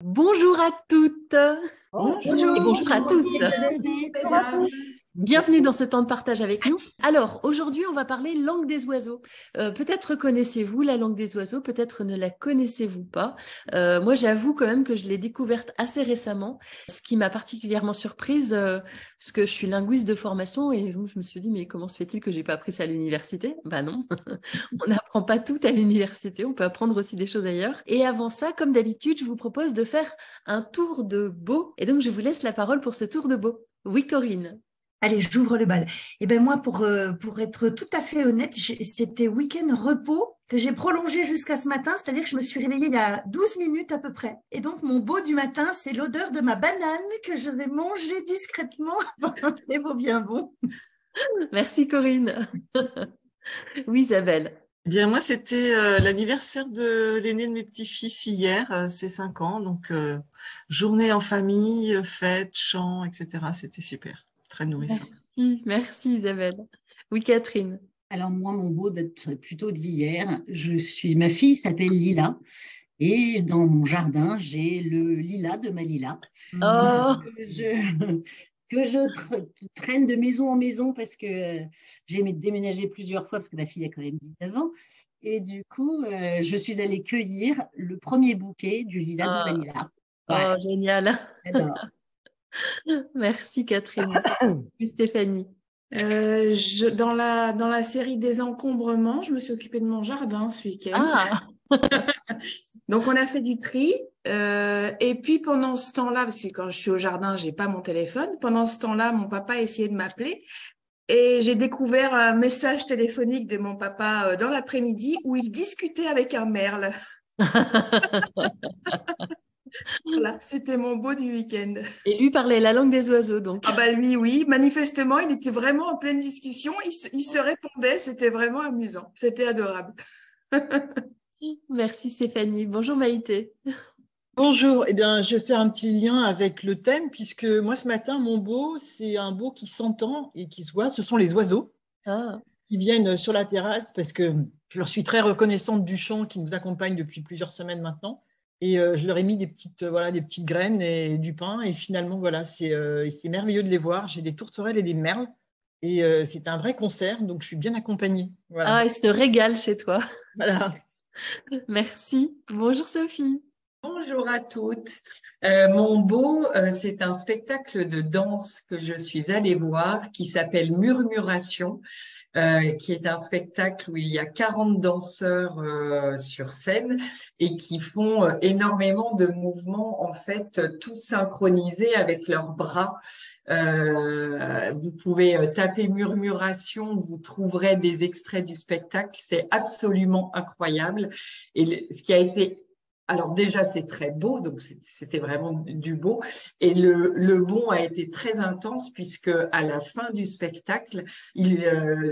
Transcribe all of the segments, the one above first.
Bonjour à toutes et Bonjour. bonjour à tous. Bonjour à tous. Bienvenue dans ce temps de partage avec nous. Alors, aujourd'hui, on va parler langue des oiseaux. Peut-être connaissez-vous la langue des oiseaux, peut-être ne la connaissez-vous pas. Moi, j'avoue quand même que je l'ai découverte assez récemment, ce qui m'a particulièrement surprise, parce que je suis linguiste de formation et donc je me suis dit, mais comment se fait-il que j'ai pas appris ça à l'université? Ben non, on n'apprend pas tout à l'université, on peut apprendre aussi des choses ailleurs. Et avant ça, comme d'habitude, je vous propose de faire un tour de beau. Et donc, je vous laisse la parole pour ce tour de beau. Oui, Corinne. Allez, j'ouvre le bal. Et ben moi, pour être tout à fait honnête, c'était week-end repos que j'ai prolongé jusqu'à ce matin, c'est-à-dire que je me suis réveillée il y a 12 minutes à peu près. Et donc, mon beau du matin, c'est l'odeur de ma banane que je vais manger discrètement pendant que les beaux bien bons. Merci, Corinne. Oui, Isabelle. Eh bien, moi, c'était l'anniversaire de l'aîné de mes petits-fils hier, c'est 5 ans. Donc, journée en famille, fête, chant, etc. C'était super, très nourrissant. Merci, Isabelle. Oui, Catherine. Alors moi, mon beau date plutôt d'hier. Ma fille s'appelle Lila et dans mon jardin, j'ai le lilas de ma Lila Oh, que je, traîne de maison en maison parce que j'ai déménagé plusieurs fois parce que ma fille a quand même 19 ans. Et du coup, je suis allée cueillir le premier bouquet du lilas de ma oh, Lila. oh, Voilà, génial. j'adore. Merci, Catherine. Oui, Stéphanie. Dans la série des encombrements, je me suis occupée de mon jardin ce week-end. Ah, Donc, on a fait du tri. Et puis, pendant ce temps-là, parce que quand je suis au jardin, j'ai pas mon téléphone. Pendant ce temps-là, mon papa a essayé de m'appeler. Et j'ai découvert un message téléphonique de mon papa dans l'après-midi où il discutait avec un merle. Voilà, c'était mon beau du week-end. Et lui parlait la langue des oiseaux, donc. Ah bah lui, oui. Manifestement, il était vraiment en pleine discussion. Il se répondait. C'était vraiment amusant. C'était adorable. Merci, Stéphanie. Bonjour, Maïté. Bonjour, eh bien, je vais faire un petit lien avec le thème, puisque moi, ce matin, mon beau, c'est un beau qui s'entend et qui se voit. Ce sont les oiseaux Ah, qui viennent sur la terrasse, parce que je leur suis très reconnaissante du chant qui nous accompagne depuis plusieurs semaines maintenant. Et je leur ai mis voilà, des petites graines et du pain. Et finalement, voilà, c'est merveilleux de les voir. J'ai des tourterelles et des merles. Et c'est un vrai concert, donc je suis bien accompagnée. Voilà. ah, il se régale chez toi. Voilà. Merci. Bonjour, Sophie. Bonjour à toutes. Mon beau, c'est un spectacle de danse que je suis allée voir qui s'appelle Murmuration, qui est un spectacle où il y a 40 danseurs sur scène et qui font énormément de mouvements, en fait, tous synchronisés avec leurs bras. Vous pouvez taper Murmuration, vous trouverez des extraits du spectacle. C'est absolument incroyable. Et ce qui a été alors déjà, c'est très beau, donc c'était vraiment du beau. Et le bon a été très intense puisque à la fin du spectacle, il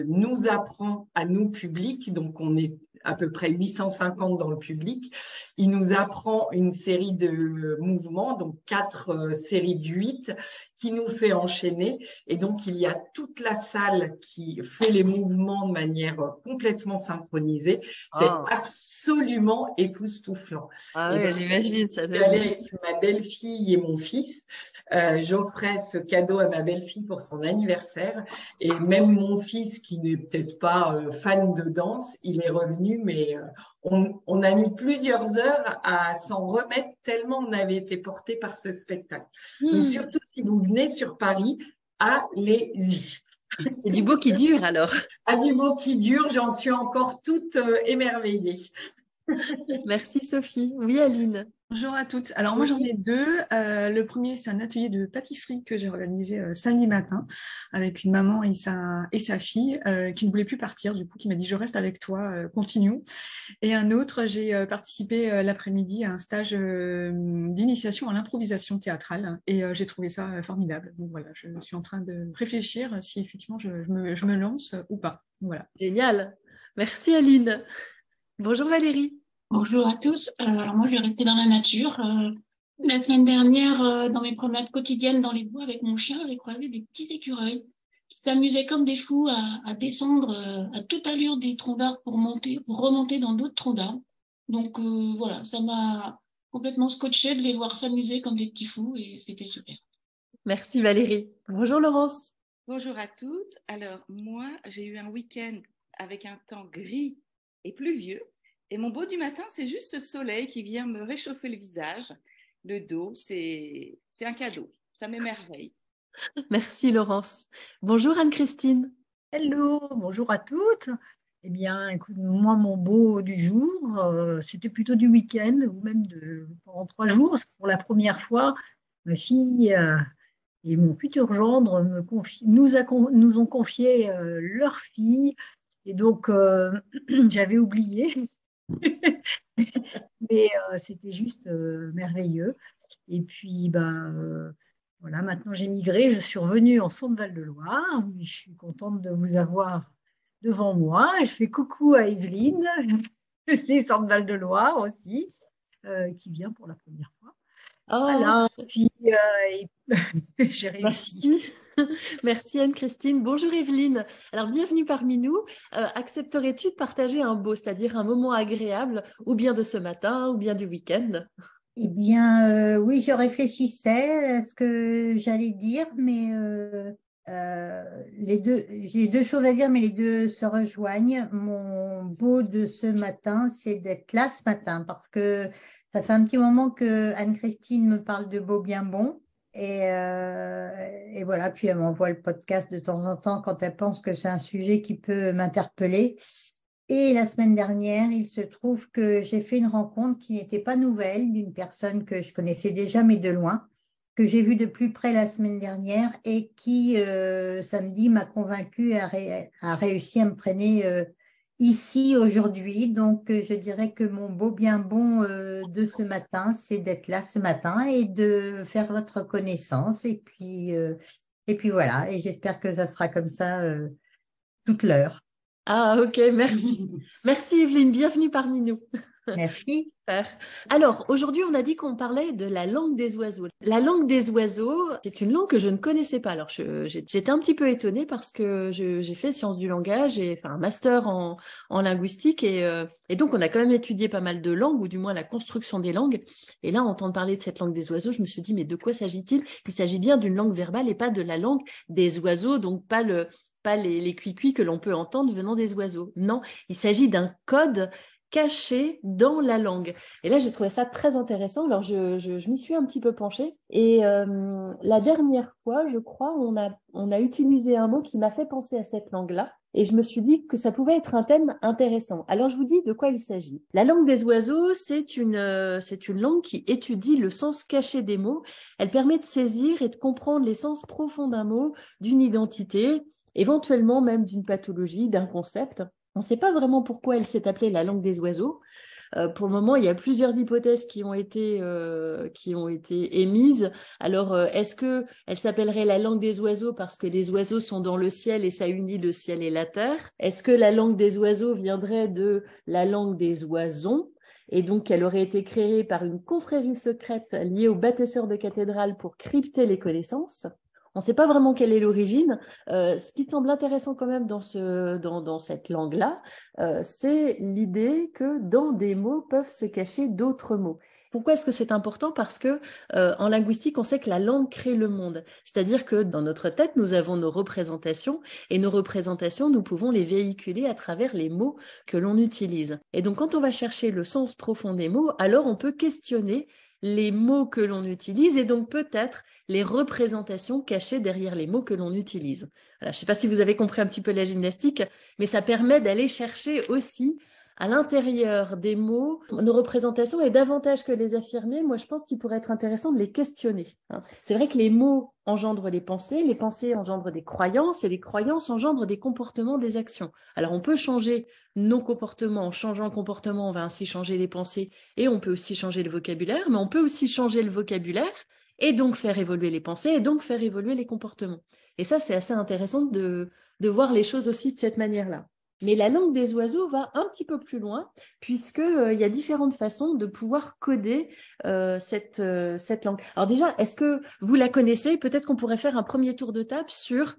nous apprend à nous public, donc on est à peu près 850 dans le public, il nous apprend une série de mouvements, donc 4 séries de 8 qui nous fait enchaîner. Et donc, il y a toute la salle qui fait les mouvements de manière complètement synchronisée. C'est Ah, absolument époustouflant. ah Et ouais, donc, j'imagine, ça doit j'allais être. avec ma belle-fille et mon fils. J'offrais ce cadeau à ma belle-fille pour son anniversaire. Et même mon fils, qui n'est peut-être pas fan de danse, il est revenu, mais on a mis plusieurs heures à s'en remettre tellement on avait été porté par ce spectacle. Donc, Hmm. surtout si vous venez sur Paris, allez-y. C'est du beau qui dure alors. À du beau qui dure, j'en suis encore toute émerveillée. Merci, Sophie. Oui, Aline. Bonjour à toutes. Alors moi j'en Oui. ai deux. Le premier c'est un atelier de pâtisserie que j'ai organisé samedi matin avec une maman et sa fille qui ne voulait plus partir, du coup qui m'a dit je reste avec toi, continuons. Et un autre, j'ai participé l'après-midi à un stage d'initiation à l'improvisation théâtrale et j'ai trouvé ça formidable. Donc voilà, je suis en train de réfléchir si effectivement je me lance ou pas. Voilà. Génial. Merci, Aline. Bonjour, Valérie. Bonjour à tous. Alors moi, je vais rester dans la nature. La semaine dernière, dans mes promenades quotidiennes dans les bois avec mon chien, j'ai croisé des petits écureuils qui s'amusaient comme des fous à descendre à toute allure des troncs d'arbres pour remonter dans d'autres troncs d'arbres. Donc voilà, ça m'a complètement scotchée de les voir s'amuser comme des petits fous et c'était super. Merci Valérie. Bonjour Laurence. Bonjour à toutes. Alors, moi, j'ai eu un week-end avec un temps gris et pluvieux. Et mon beau du matin, c'est juste ce soleil qui vient me réchauffer le visage, le dos. C'est un cadeau. Ça m'émerveille. Merci Laurence. Bonjour Anne-Christine. Hello, bonjour à toutes. Eh bien, écoute, moi, mon beau du jour, c'était plutôt du week-end ou même pendant 3 jours. Parce que pour la première fois, ma fille et mon futur gendre nous ont confié leur fille. Et donc, j'avais oublié. Mais c'était juste merveilleux. Et puis, voilà, maintenant j'ai migré, je suis revenue en Centre-Val de Loire. Je suis contente de vous avoir devant moi. Je fais coucou à Evelyne, des Centre-Val de Loire aussi, qui vient pour la première fois. Oh. Voilà, puis j'ai réussi. Merci. Merci Anne-Christine. Bonjour Evelyne. Alors bienvenue parmi nous. Accepterais-tu de partager un beau, c'est-à-dire un moment agréable, ou bien de ce matin, ou bien du week-end? Eh bien, oui, je réfléchissais à ce que j'allais dire, mais j'ai deux choses à dire, mais les deux se rejoignent. Mon beau de ce matin, c'est d'être là ce matin, parce que ça fait un petit moment que Anne-Christine me parle de beau bien bon. Et voilà, puis elle m'envoie le podcast de temps en temps quand elle pense que c'est un sujet qui peut m'interpeller. Et la semaine dernière, il se trouve que j'ai fait une rencontre qui n'était pas nouvelle, d'une personne que je connaissais déjà, mais de loin, que j'ai vue de plus près la semaine dernière et qui, samedi, m'a convaincue a réussi à me traîner ici aujourd'hui. Donc, je dirais que mon beau bien bon de ce matin, c'est d'être là ce matin et de faire votre connaissance. Et puis voilà, et j'espère que ça sera comme ça toute l'heure. Ah, ok, merci. Merci Evelyne, bienvenue parmi nous. Merci. Alors, aujourd'hui, on a dit qu'on parlait de la langue des oiseaux. La langue des oiseaux, c'est une langue que je ne connaissais pas. Alors, j'étais un petit peu étonnée parce que j'ai fait sciences du langage, j'ai fait un master en linguistique et donc, on a quand même étudié pas mal de langues, ou du moins la construction des langues. Et là, entendre parler de cette langue des oiseaux, je me suis dit, mais de quoi s'agit-il? Il s'agit bien d'une langue verbale et pas de la langue des oiseaux, donc pas les cuicuis que l'on peut entendre venant des oiseaux. Non, il s'agit d'un code caché dans la langue. Et là, j'ai trouvé ça très intéressant. Alors, je m'y suis un petit peu penchée. Et la dernière fois, je crois, on a utilisé un mot qui m'a fait penser à cette langue-là. Et je me suis dit que ça pouvait être un thème intéressant. Alors, je vous dis de quoi il s'agit. La langue des oiseaux, c'est une langue qui étudie le sens caché des mots. Elle permet de saisir et de comprendre les sens profonds d'un mot, d'une identité, éventuellement même d'une pathologie, d'un concept. On ne sait pas vraiment pourquoi elle s'est appelée la langue des oiseaux. Pour le moment, il y a plusieurs hypothèses qui ont été émises. Alors, est-ce qu'elle s'appellerait la langue des oiseaux parce que les oiseaux sont dans le ciel et ça unit le ciel et la terre? Est-ce que la langue des oiseaux viendrait de la langue des oisons? Et donc, elle aurait été créée par une confrérie secrète liée aux bâtisseurs de cathédrales pour crypter les connaissances? On ne sait pas vraiment quelle est l'origine. Ce qui semble intéressant quand même dans cette langue-là, c'est l'idée que dans des mots peuvent se cacher d'autres mots. Pourquoi est-ce que c'est important? Parce que en linguistique, on sait que la langue crée le monde. C'est-à-dire que dans notre tête, nous avons nos représentations et nos représentations, nous pouvons les véhiculer à travers les mots que l'on utilise. Et donc, quand on va chercher le sens profond des mots, alors on peut questionner les mots que l'on utilise et donc peut-être les représentations cachées derrière les mots que l'on utilise. Voilà, je ne sais pas si vous avez compris un petit peu la gymnastique, mais ça permet d'aller chercher aussi à l'intérieur des mots nos représentations et davantage que les affirmer, moi je pense qu'il pourrait être intéressant de les questionner. C'est vrai que les mots engendrent les pensées engendrent des croyances et les croyances engendrent des comportements, des actions. Alors on peut changer nos comportements, en changeant le comportement, on va ainsi changer les pensées et on peut aussi changer le vocabulaire, mais on peut aussi changer le vocabulaire et donc faire évoluer les pensées et donc faire évoluer les comportements. Et ça, c'est assez intéressant de voir les choses aussi de cette manière-là. Mais la langue des oiseaux va un petit peu plus loin, puisqu'il y a différentes façons de pouvoir coder cette langue. Alors déjà, est-ce que vous la connaissez? Peut-être qu'on pourrait faire un premier tour de table sur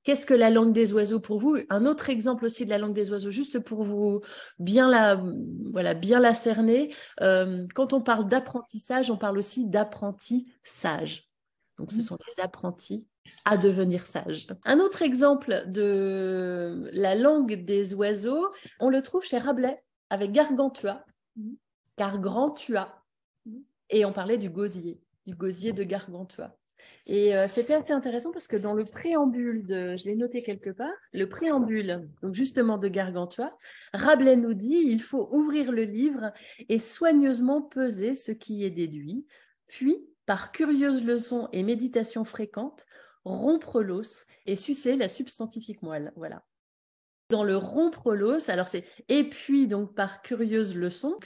qu'est-ce que la langue des oiseaux pour vous? Un autre exemple aussi de la langue des oiseaux, juste pour vous bien la cerner. Quand on parle d'apprentissage, on parle aussi d'apprenti sage. Donc, ce sont des apprentis à devenir sages. Un autre exemple de la langue des oiseaux, on le trouve chez Rabelais avec Gargantua. Gargantua. Et on parlait du gosier de Gargantua. Et c'était assez intéressant parce que dans le préambule je l'ai noté quelque part, le préambule donc justement de Gargantua, Rabelais nous dit il faut ouvrir le livre et soigneusement peser ce qui est déduit, puis par curieuse leçon et méditation fréquente, rompre l'os et sucer la substantifique moelle. Voilà. Dans le rompre l'os, alors c'est et puis donc par curieuse leçon,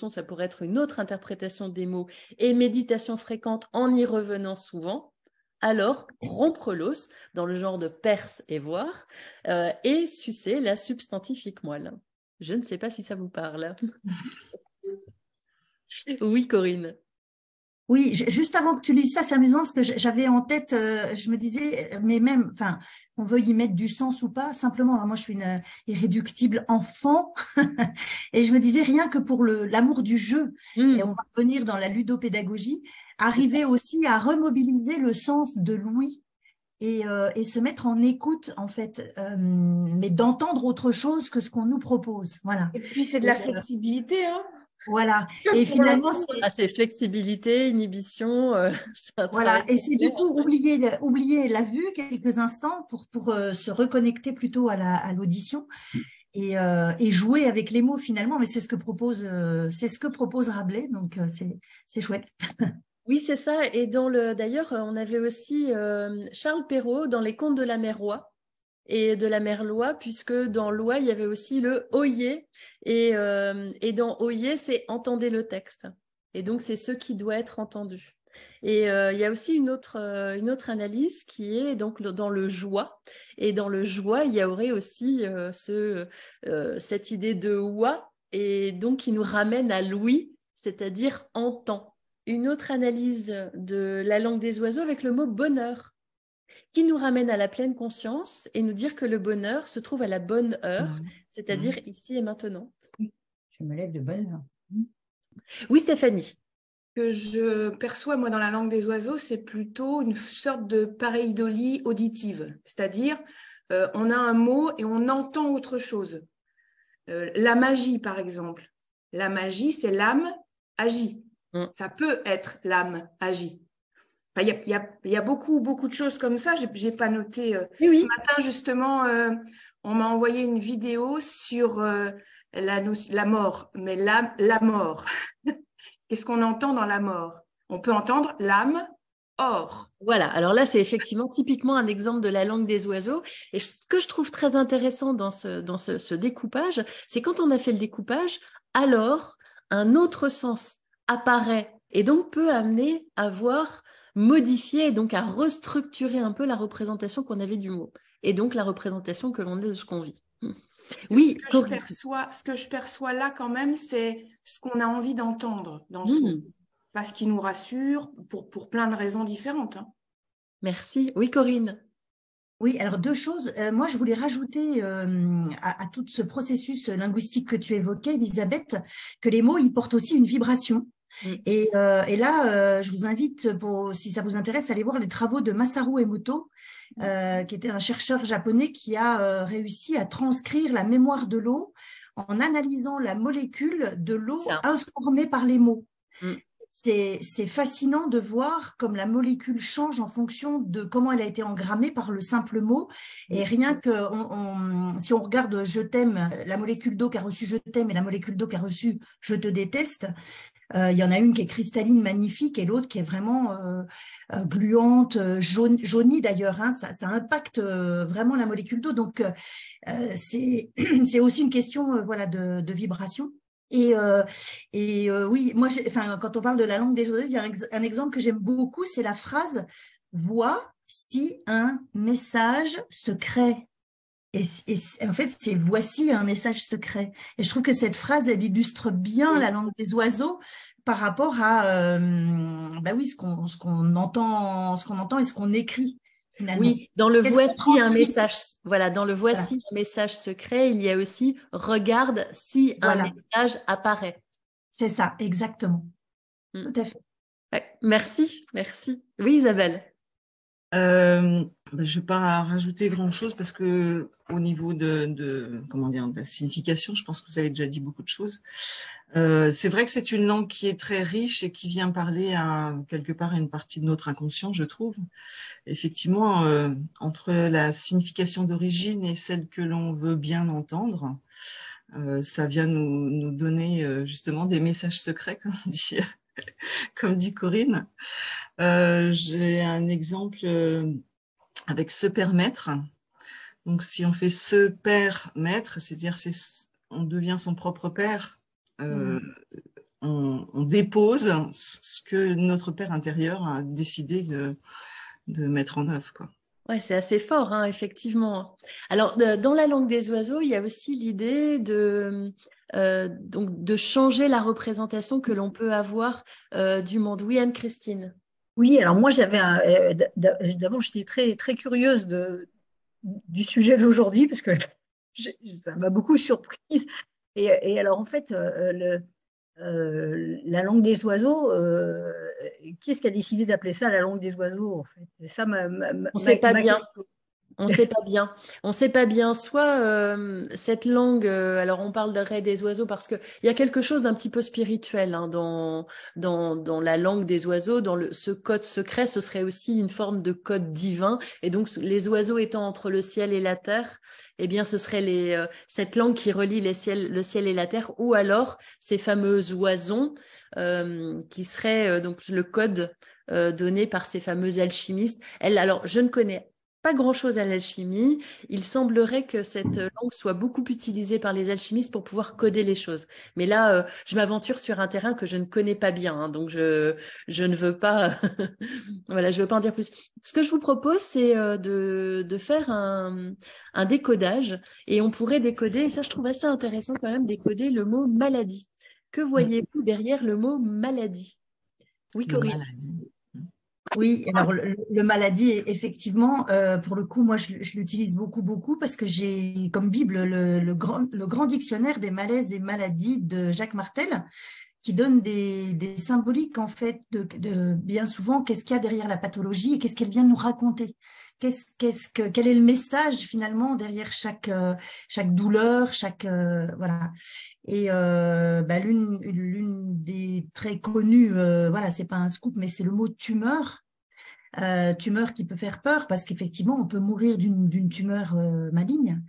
ça pourrait être une autre interprétation des mots, et méditation fréquente en y revenant souvent, alors rompre l'os dans le genre de perce et voir, et sucer la substantifique moelle. Je ne sais pas si ça vous parle. Oui, Corinne. Oui, juste avant que tu lises ça, c'est amusant parce que j'avais en tête, je me disais, mais même, enfin, on veut y mettre du sens ou pas, simplement, alors moi je suis une irréductible enfant, et je me disais rien que pour l'amour du jeu, et on va revenir dans la ludopédagogie, arriver aussi à remobiliser le sens de l'ouïe et se mettre en écoute, en fait, mais d'entendre autre chose que ce qu'on nous propose. Voilà. Et puis c'est de la flexibilité, hein. Voilà, et finalement, c'est flexibilité, inhibition. Voilà, et c'est du coup oublier la vue quelques instants pour se reconnecter plutôt à l'audition et jouer avec les mots finalement. Mais c'est ce que propose Rabelais, donc c'est chouette. Oui, c'est ça. Et d'ailleurs, on avait aussi Charles Perrault dans Les Contes de la Mère Roi. Et de la mère Loi, puisque dans Loi, il y avait aussi le oyez, et dans oyez, c'est entendez le texte. Et donc, c'est ce qui doit être entendu. Et il y a aussi une autre analyse qui est donc dans le joie. Et dans le joie, il y aurait aussi cette idée de oie, et donc qui nous ramène à l'ouïe, c'est-à-dire entend. Une autre analyse de la langue des oiseaux avec le mot bonheur, qui nous ramène à la pleine conscience et nous dire que le bonheur se trouve à la bonne heure, c'est-à-dire ici et maintenant. Je me lève de bonne heure. Oui, Stéphanie. Ce que je perçois, moi, dans la langue des oiseaux, c'est plutôt une sorte de pareidolie auditive, c'est-à-dire on a un mot et on entend autre chose. La magie, par exemple. La magie, c'est l'âme agie. Ça peut être l'âme agie. Il y a beaucoup de choses comme ça. J'ai pas noté. Oui. Ce matin, justement, on m'a envoyé une vidéo sur la mort. Mais la mort, qu'est-ce qu'on entend dans la mort? On peut entendre l'âme or. Voilà, alors là, c'est effectivement typiquement un exemple de la langue des oiseaux. Et ce que je trouve très intéressant dans ce découpage, c'est quand on a fait le découpage, alors un autre sens apparaît et donc peut amener à modifier et donc à restructurer un peu la représentation qu'on avait du mot et donc la représentation que l'on a de ce qu'on vit. Oui, ce que je perçois là quand même, c'est ce qu'on a envie d'entendre dans ce mot, parce qu'il nous rassure pour plein de raisons différentes. Hein. Merci. Oui, Corinne. Oui, alors deux choses. Moi, je voulais rajouter à tout ce processus linguistique que tu évoquais, Elisabeth, que les mots, ils portent aussi une vibration. Et là, je vous invite, si ça vous intéresse, à aller voir les travaux de Masaru Emoto, qui était un chercheur japonais qui a réussi à transcrire la mémoire de l'eau en analysant la molécule de l'eau informée par les mots. C'est fascinant de voir comme la molécule change en fonction de comment elle a été engrammée par le simple mot. Et rien que si on regarde « je t'aime », la molécule d'eau qui a reçu « je t'aime » et la molécule d'eau qui a reçu « je te déteste », il y en a une qui est cristalline, magnifique, et l'autre qui est vraiment gluante, jaunie d'ailleurs. Hein, ça impacte vraiment la molécule d'eau. Donc, c'est aussi une question voilà, de vibration. Et oui, moi, quand on parle de la langue des oiseaux, il y a un exemple que j'aime beaucoup, c'est la phrase « vois si un message se crée ». En fait, c'est voici un message secret. Et je trouve que cette phrase, elle illustre bien la langue des oiseaux par rapport à oui, ce qu'on entend et ce qu'on écrit finalement. Oui, dans le Qu'est-ce qu'on voici un transcrit? message, voilà, dans le voici un message secret, il y a aussi regarde si un message apparaît. C'est ça, exactement. Tout à fait. Ouais, merci. Oui, Isabelle. Je ne vais pas rajouter grand-chose parce que au niveau de la signification, je pense que vous avez déjà dit beaucoup de choses. C'est vrai que c'est une langue qui est très riche et qui vient parler quelque part à une partie de notre inconscient, je trouve. Effectivement, entre la signification d'origine et celle que l'on veut bien entendre, ça vient nous donner justement des messages secrets, comme dit Corinne. J'ai un exemple avec se permettre. Donc, si on fait se permettre, c'est-à-dire on devient son propre père, on dépose ce que notre père intérieur a décidé de mettre en œuvre, quoi. Ouais, c'est assez fort, hein, effectivement. Alors, dans la langue des oiseaux, il y a aussi l'idée donc de changer la représentation que l'on peut avoir du monde. Oui, Anne-Christine. Oui, alors moi, d'abord, j'étais très, très curieuse du sujet d'aujourd'hui parce que ça m'a beaucoup surprise. Et alors, en fait, la langue des oiseaux, qui est-ce qui a décidé d'appeler ça la langue des oiseaux, en fait? C'est ça on ne sait pas bien. On ne sait pas bien. On ne sait pas bien. Soit cette langue, alors on parle d'arrêt des oiseaux parce qu'il y a quelque chose d'un petit peu spirituel hein, dans la langue des oiseaux, ce code secret, ce serait aussi une forme de code divin. Et donc, les oiseaux étant entre le ciel et la terre, eh bien, ce serait cette langue qui relie le ciel et la terre, ou alors ces fameux oisons qui seraient donc le code donné par ces fameux alchimistes. Alors, je ne connais pas grand-chose à l'alchimie. Il semblerait que cette langue soit beaucoup utilisée par les alchimistes pour pouvoir coder les choses. Mais là, je m'aventure sur un terrain que je ne connais pas bien, hein, donc je ne veux pas, voilà, je veux pas en dire plus. Ce que je vous propose, c'est de faire un décodage, et on pourrait décoder, et ça je trouve assez intéressant quand même, décoder le mot maladie. Que voyez-vous derrière le mot maladie? Oui, Corinne. Oui, alors le maladie, effectivement, pour le coup, moi, je l'utilise beaucoup parce que j'ai comme Bible le grand dictionnaire des malaises et maladies de Jacques Martel, qui donne des symboliques, en fait, de bien souvent, qu'est-ce qu'il y a derrière la pathologie et qu'est-ce qu'elle vient nous raconter. Quel est le message, finalement, derrière chaque douleur, voilà. Et l'une des très connues, voilà, c'est pas un scoop, mais c'est le mot tumeur. Tumeur qui peut faire peur parce qu'effectivement, on peut mourir d'une tumeur maligne.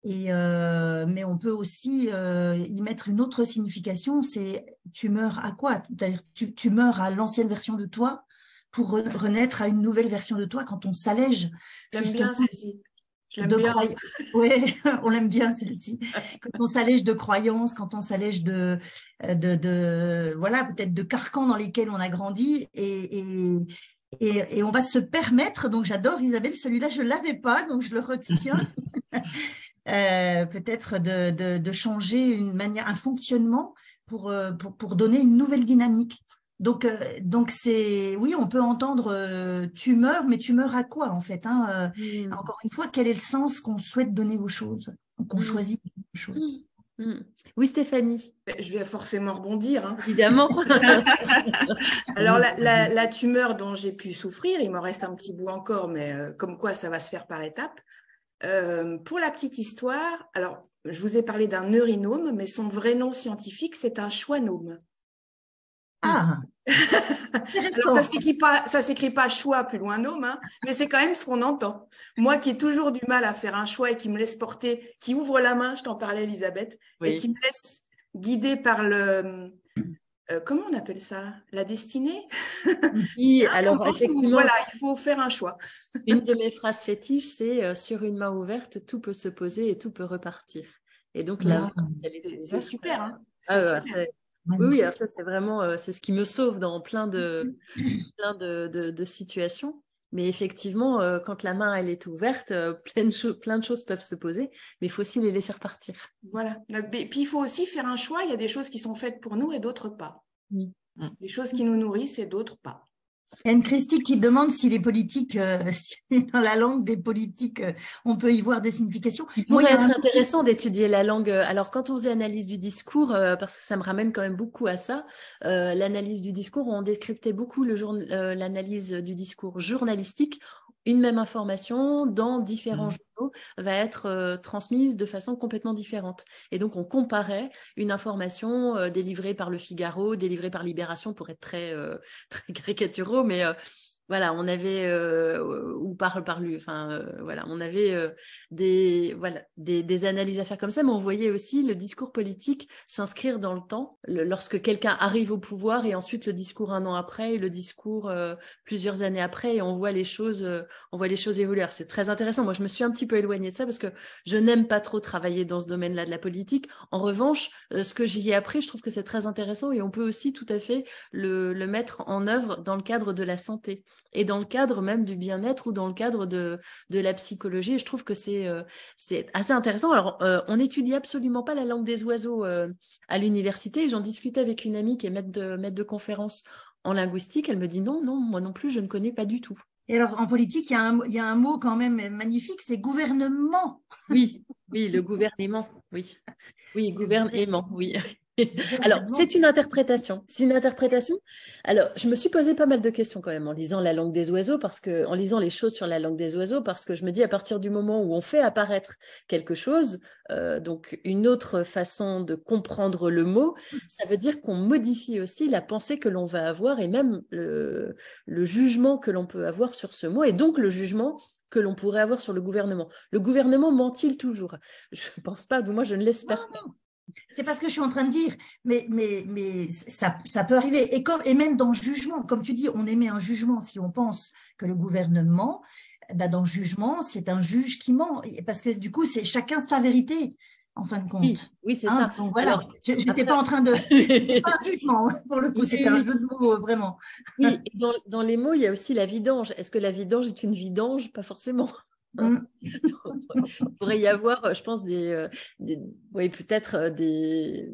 Mais on peut aussi y mettre une autre signification, c'est tu meurs à quoi? C'est-à-dire tu meurs à l'ancienne version de toi pour renaître à une nouvelle version de toi quand on s'allège. J'aime bien celle-ci. Ouais, on l'aime bien celle-ci. Quand on s'allège de croyances, quand on s'allège de voilà, peut-être de carcans dans lesquels on a grandi et on va se permettre, donc j'adore Isabelle, celui-là je ne l'avais pas, donc je le retiens, peut-être de changer un fonctionnement pour donner une nouvelle dynamique. Donc oui, on peut entendre tumeur, mais tumeur à quoi en fait hein, Encore une fois, quel est le sens qu'on souhaite donner aux choses, qu'on choisit aux choses. Oui, Stéphanie. Je vais forcément rebondir. Hein. Évidemment. Alors, la tumeur dont j'ai pu souffrir, il m'en reste un petit bout encore, mais comme quoi ça va se faire par étapes. Pour la petite histoire, alors, je vous ai parlé d'un neurinome, mais son vrai nom scientifique, c'est un schwannome. Ah, alors, ça s'écrit pas choix plus loin nome, hein, mais c'est quand même ce qu'on entend. Moi qui ai toujours du mal à faire un choix et qui me laisse porter, qui ouvre la main, je t'en parlais Elisabeth, et qui me laisse guider par comment on appelle ça? La destinée? Oui, alors effectivement, voilà, il faut faire un choix. Une de mes phrases fétiches, c'est sur une main ouverte, tout peut se poser et tout peut repartir. Et donc là, c'est super. Hein, super. Oui, alors ça c'est vraiment c'est ce qui me sauve dans plein de situations. Mais effectivement, quand la main elle est ouverte, plein de choses peuvent se poser, mais il faut aussi les laisser repartir. Voilà. Puis il faut aussi faire un choix. Il y a des choses qui sont faites pour nous et d'autres pas. Des choses qui nous nourrissent et d'autres pas. Il y a une Christine qui demande si les politiques, si dans la langue des politiques, on peut y voir des significations. Il pourrait être intéressant d'étudier la langue. Alors, quand on faisait analyse du discours, parce que ça me ramène quand même beaucoup à ça, l'analyse du discours, on décryptait beaucoup l'analyse du discours journalistique. Une même information dans différents journaux va être transmise de façon complètement différente. Et donc, on comparait une information délivrée par Le Figaro, délivrée par Libération, pour être très caricaturaux, mais voilà, on avait ou par lui, enfin voilà, on avait des analyses à faire comme ça, mais on voyait aussi le discours politique s'inscrire dans le temps, lorsque quelqu'un arrive au pouvoir et ensuite le discours un an après et le discours plusieurs années après, et on voit les choses évoluer. Alors, c'est très intéressant. Moi, je me suis un petit peu éloignée de ça parce que je n'aime pas trop travailler dans ce domaine-là de la politique. En revanche, ce que j'y ai appris, je trouve que c'est très intéressant et on peut aussi tout à fait le mettre en œuvre dans le cadre de la santé. Et dans le cadre même du bien-être ou dans le cadre de la psychologie. Et je trouve que c'est assez intéressant. Alors, on n'étudie absolument pas la langue des oiseaux à l'université. J'en discutais avec une amie qui est maître de conférence en linguistique. Elle me dit non, moi non plus, je ne connais pas du tout. Et alors, en politique, il y a un mot quand même magnifique, c'est gouvernement. Oui, le gouvernement, oui. Oui, gouvernement, oui. Alors, c'est une interprétation. Alors, je me suis posé pas mal de questions quand même en lisant la langue des oiseaux, en lisant les choses sur la langue des oiseaux, parce que je me dis à partir du moment où on fait apparaître quelque chose, donc une autre façon de comprendre le mot, ça veut dire qu'on modifie aussi la pensée que l'on va avoir et même le jugement que l'on peut avoir sur ce mot et donc le jugement que l'on pourrait avoir sur le gouvernement. Le gouvernement ment-il toujours? Je ne pense pas, moi je ne l'espère pas. C'est pas ce que je suis en train de dire, mais ça peut arriver. Et même dans le jugement, comme tu dis, on émet un jugement si on pense que le gouvernement, dans le jugement, c'est un juge qui ment. Parce que du coup, c'est chacun sa vérité, en fin de compte. Oui, c'est ça. Donc voilà, je n'étais pas en train de… C'était pas un jugement, pour le coup, c'était un jeu de mots, vraiment. Oui, et dans les mots, il y a aussi la vidange. Est-ce que la vidange est une vidange? Pas forcément. Il pourrait y avoir, je pense, peut-être des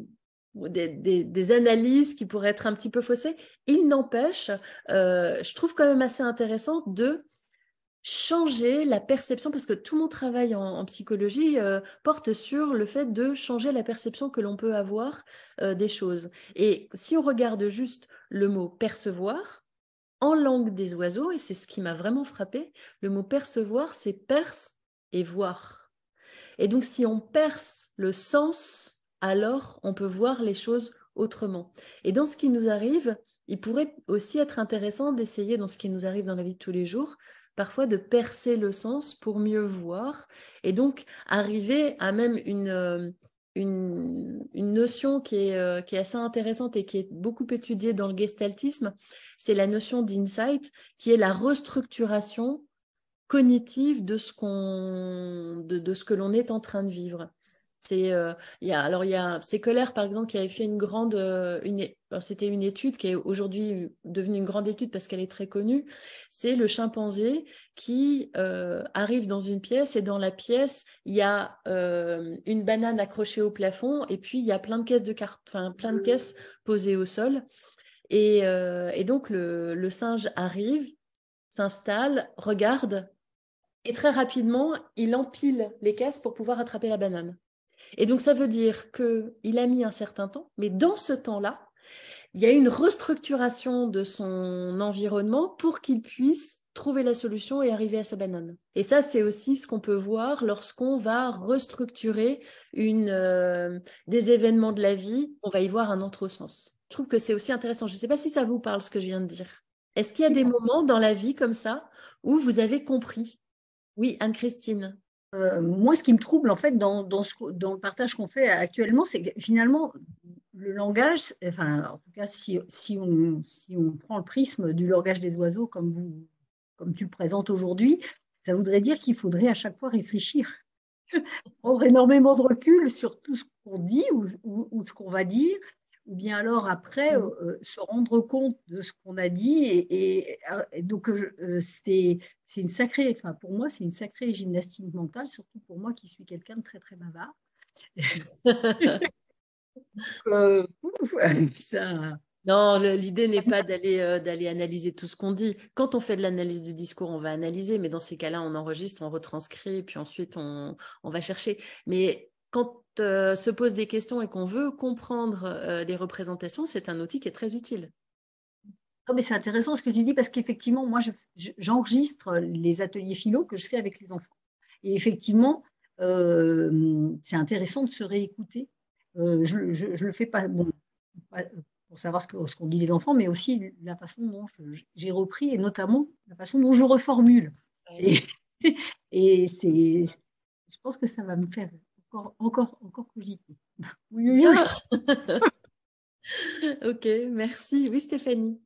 analyses qui pourraient être un petit peu faussées. Il n'empêche, je trouve quand même assez intéressant de changer la perception, parce que tout mon travail en psychologie porte sur le fait de changer la perception que l'on peut avoir des choses. Et si on regarde juste le mot percevoir, en langue des oiseaux, et c'est ce qui m'a vraiment frappé, le mot percevoir, c'est perce et voir. Et donc, si on perce le sens, alors on peut voir les choses autrement. Et dans ce qui nous arrive, il pourrait aussi être intéressant d'essayer, dans ce qui nous arrive dans la vie de tous les jours, parfois de percer le sens pour mieux voir, et donc arriver à même une notion qui est assez intéressante et qui est beaucoup étudiée dans le gestaltisme, c'est la notion d'insight, qui est la restructuration cognitive de ce que l'on est en train de vivre. Il y a Séquelaire, par exemple, qui avait fait c'était une étude qui est aujourd'hui devenue une grande étude parce qu'elle est très connue. C'est le chimpanzé qui arrive dans une pièce et dans la pièce, il y a une banane accrochée au plafond et puis il y a plein de caisses posées au sol. Et donc, le singe arrive, s'installe, regarde et très rapidement, il empile les caisses pour pouvoir attraper la banane. Et donc, ça veut dire qu'il a mis un certain temps, mais dans ce temps-là, il y a une restructuration de son environnement pour qu'il puisse trouver la solution et arriver à sa banane. Et ça, c'est aussi ce qu'on peut voir lorsqu'on va restructurer des événements de la vie, on va y voir un autre sens. Je trouve que c'est aussi intéressant. Je ne sais pas si ça vous parle, ce que je viens de dire. Est-ce qu'il y a des moments dans la vie comme ça où vous avez compris? Oui, Anne-Christine. Moi, ce qui me trouble, en fait, dans le partage qu'on fait actuellement, c'est que finalement, le langage, enfin, en tout cas, si on prend le prisme du langage des oiseaux comme tu le présentes aujourd'hui, ça voudrait dire qu'il faudrait à chaque fois réfléchir, prendre énormément de recul sur tout ce qu'on dit ou ce qu'on va dire, ou bien alors après se rendre compte de ce qu'on a dit. Et donc, c'est une sacrée, enfin, pour moi, c'est une sacrée gymnastique mentale, surtout pour moi qui suis quelqu'un de très, très bavard. Ça... Non, l'idée n'est pas d'aller analyser tout ce qu'on dit. Quand on fait de l'analyse du discours, on va analyser, mais dans ces cas-là, on enregistre, on retranscrit, et puis ensuite, on va chercher. Mais quand se posent des questions et qu'on veut comprendre les représentations, c'est un outil qui est très utile. Non, mais c'est intéressant ce que tu dis, parce qu'effectivement, moi, j'enregistre les ateliers philo que je fais avec les enfants. Et effectivement, c'est intéressant de se réécouter. Je le fais pas, bon, pour savoir ce qu'ont dit les enfants, mais aussi la façon dont j'ai repris, et notamment la façon dont je reformule. Ouais. Et je pense que ça va me faire encore cogiter. Oui. Ok, merci. Oui, Stéphanie.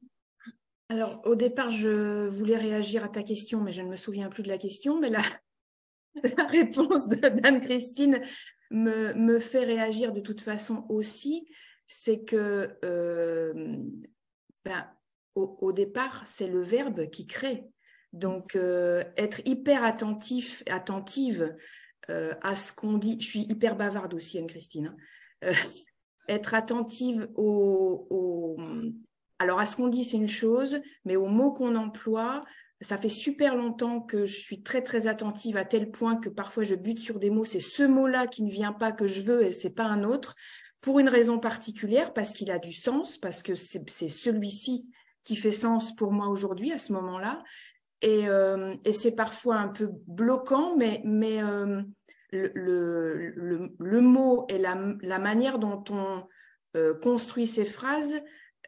Alors, au départ, je voulais réagir à ta question, mais je ne me souviens plus de la question, mais la réponse d'Anne-Christine me fait réagir de toute façon aussi. C'est que au départ, c'est le verbe qui crée. Donc, être hyper attentive à ce qu'on dit. Je suis hyper bavarde aussi, Anne-Christine. Être attentive alors, à ce qu'on dit, c'est une chose, mais aux mots qu'on emploie, ça fait super longtemps que je suis très, très attentive à tel point que parfois je bute sur des mots. C'est ce mot-là qui ne vient pas que je veux et ce n'est pas un autre, pour une raison particulière, parce qu'il a du sens, parce que c'est celui-ci qui fait sens pour moi aujourd'hui, à ce moment-là. Et c'est parfois un peu bloquant, mais le mot et la manière dont on construit ces phrases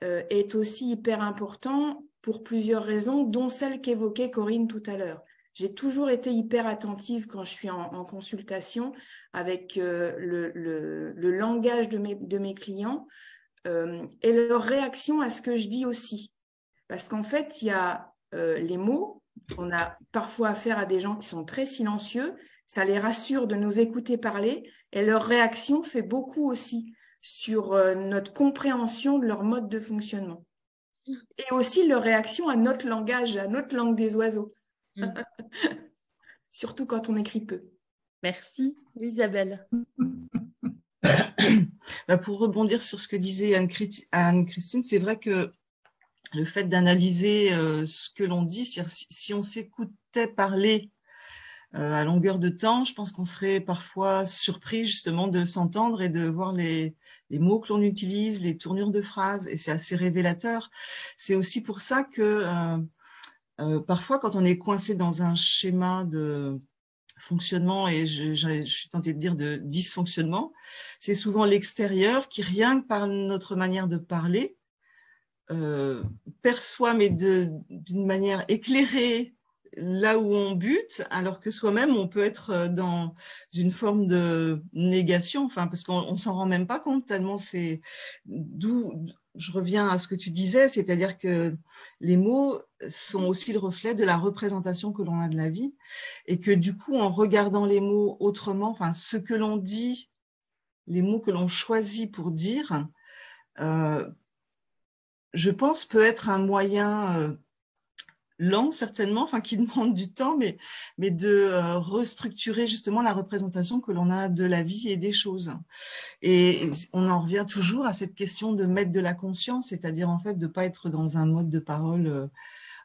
est aussi hyper important pour plusieurs raisons, dont celle qu'évoquait Corinne tout à l'heure. J'ai toujours été hyper attentive quand je suis en consultation avec le langage de mes clients et leur réaction à ce que je dis aussi. Parce qu'en fait, il y a les mots, on a parfois affaire à des gens qui sont très silencieux, ça les rassure de nous écouter parler et leur réaction fait beaucoup aussi sur notre compréhension de leur mode de fonctionnement. Et aussi leur réaction à notre langage, à notre langue des oiseaux. Surtout quand on écrit peu. Merci. Isabelle. Pour rebondir sur ce que disait Anne-Christine, c'est vrai que le fait d'analyser ce que l'on dit, si on s'écoutait parler à longueur de temps, je pense qu'on serait parfois surpris justement de s'entendre et de voir les mots que l'on utilise, les tournures de phrases, et c'est assez révélateur. C'est aussi pour ça que parfois, quand on est coincé dans un schéma de fonctionnement, et je suis tentée de dire de dysfonctionnement, c'est souvent l'extérieur qui, rien que par notre manière de parler, perçoit, mais d'une manière éclairée, là où on bute, alors que soi-même, on peut être dans une forme de négation, enfin, parce qu'on s'en rend même pas compte, tellement c'est... D'où je reviens à ce que tu disais, c'est-à-dire que les mots sont aussi le reflet de la représentation que l'on a de la vie, et que du coup, en regardant les mots autrement, enfin, ce que l'on dit, les mots que l'on choisit pour dire, je pense peut être un moyen lent certainement, enfin qui demande du temps, mais de restructurer justement la représentation que l'on a de la vie et des choses. Et on en revient toujours à cette question de mettre de la conscience, c'est-à-dire en fait de ne pas être dans un mode de parole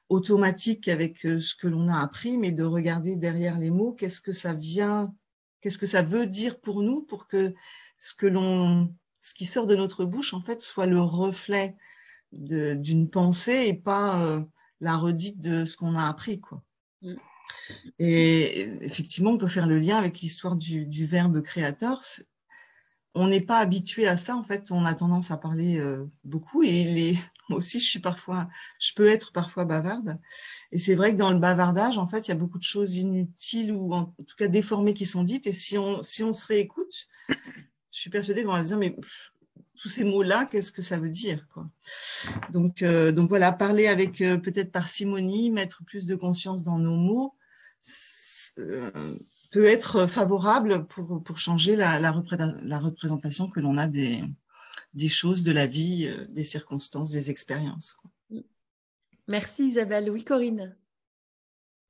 automatique avec ce que l'on a appris, mais de regarder derrière les mots, qu'est-ce que ça veut dire pour nous, pour que ce qui sort de notre bouche en fait soit le reflet d'une pensée et pas la redite de ce qu'on a appris, quoi. Et effectivement, on peut faire le lien avec l'histoire du verbe créateur. On n'est pas habitué à ça, en fait. On a tendance à parler beaucoup, et moi aussi, je peux être parfois bavarde. Et c'est vrai que dans le bavardage, en fait, il y a beaucoup de choses inutiles ou en tout cas déformées qui sont dites. Et si on se réécoute, je suis persuadée qu'on va se dire, mais tous ces mots-là, qu'est-ce que ça veut dire, quoi. Donc voilà, parler avec peut-être parcimonie, mettre plus de conscience dans nos mots, peut être favorable pour changer la représentation que l'on a des choses, de la vie, des circonstances, des expériences, quoi. Merci Isabelle. Oui, Corinne.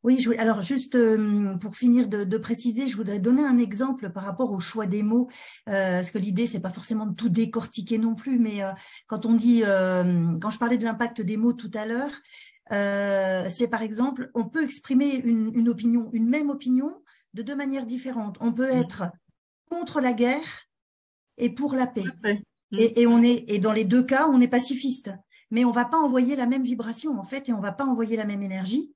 Oui, alors juste pour finir de préciser, je voudrais donner un exemple par rapport au choix des mots, parce que l'idée, c'est pas forcément de tout décortiquer non plus, mais quand on dit, quand je parlais de l'impact des mots tout à l'heure, c'est par exemple, on peut exprimer une opinion, une même opinion de deux manières différentes. On peut être contre la guerre et pour la paix. Et dans les deux cas, on est pacifiste, mais on va pas envoyer la même vibration en fait, et on va pas envoyer la même énergie.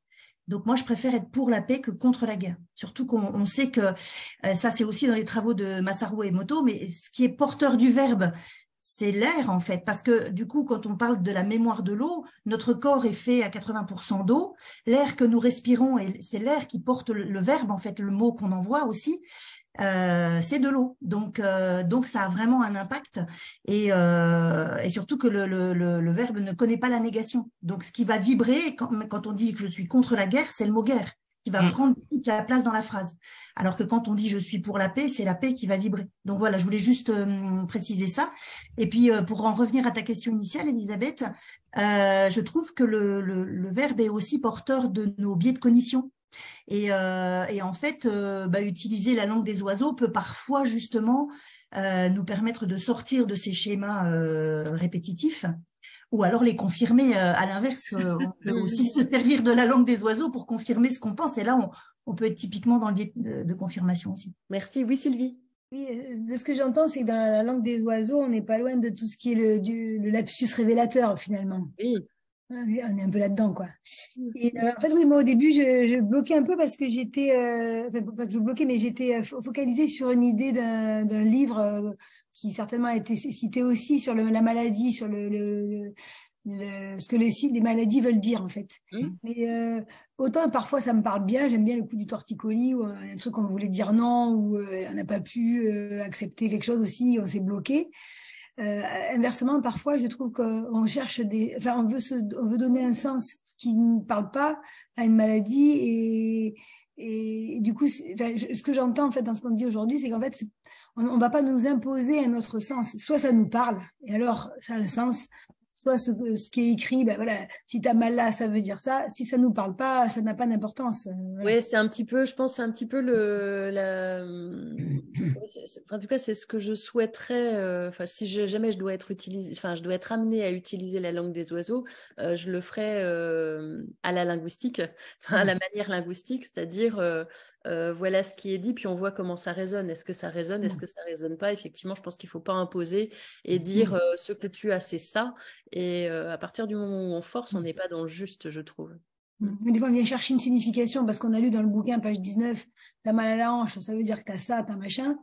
Donc, moi, je préfère être pour la paix que contre la guerre. Surtout qu'on sait que, ça, c'est aussi dans les travaux de Masaru Emoto, mais ce qui est porteur du verbe, c'est l'air, en fait. Parce que, du coup, quand on parle de la mémoire de l'eau, notre corps est fait à 80% d'eau. L'air que nous respirons, c'est l'air qui porte le verbe, en fait, le mot qu'on envoie aussi. C'est de l'eau, donc ça a vraiment un impact et surtout que le verbe ne connaît pas la négation. Donc ce qui va vibrer quand on dit que je suis contre la guerre, c'est le mot guerre qui va prendre toute la place dans la phrase. Alors que quand on dit je suis pour la paix, c'est la paix qui va vibrer. Donc voilà, je voulais juste préciser ça. Et puis pour en revenir à ta question initiale, Elisabeth, je trouve que le verbe est aussi porteur de nos biais de cognition. Et en fait, utiliser la langue des oiseaux peut parfois justement nous permettre de sortir de ces schémas répétitifs, ou alors les confirmer. À l'inverse, on peut aussi se servir de la langue des oiseaux pour confirmer ce qu'on pense. Et là, on peut être typiquement dans le biais de confirmation aussi. Merci. Oui, Sylvie. Oui, de ce que j'entends, c'est que dans la langue des oiseaux, on n'est pas loin de tout ce qui est le lapsus révélateur, finalement. Oui. On est un peu là-dedans, quoi. Et en fait, oui, moi, au début, je bloquais un peu parce que j'étais, pas que je bloquais, mais j'étais focalisée sur une idée d'un livre qui certainement a été cité aussi sur la maladie, sur ce que les maladies veulent dire, en fait. Mais autant, parfois, ça me parle bien. J'aime bien le coup du torticolis, où un truc qu'on voulait dire non, où on n'a pas pu accepter quelque chose aussi, on s'est bloqué. Inversement, parfois, je trouve qu'on cherche on veut donner un sens qui ne parle pas à une maladie et du coup, ce que j'entends en fait dans ce qu'on dit aujourd'hui, c'est qu'en fait, on va pas nous imposer un autre sens. Soit ça nous parle et alors ça a un sens. Soit ce qui est écrit, voilà, si tu as mal là, ça veut dire ça. Si ça nous parle pas, ça n'a pas d'importance. Voilà. Oui, c'est un petit peu, je pense, c'est un petit peu en tout cas, c'est ce que je souhaiterais. Si jamais je dois être je dois être amenée à utiliser la langue des oiseaux, je le ferai à la linguistique, à la manière linguistique, c'est-à-dire voilà ce qui est dit, puis on voit comment ça résonne. Est-ce que ça résonne? Est-ce que ça résonne pas? Effectivement, je pense qu'il faut pas imposer et dire ce que tu as, c'est ça. Et à partir du moment où on force, on n'est pas dans le juste, je trouve. Des fois, on vient chercher une signification parce qu'on a lu dans le bouquin, page 19, t'as mal à la hanche, ça veut dire que t'as ça, t'as machin.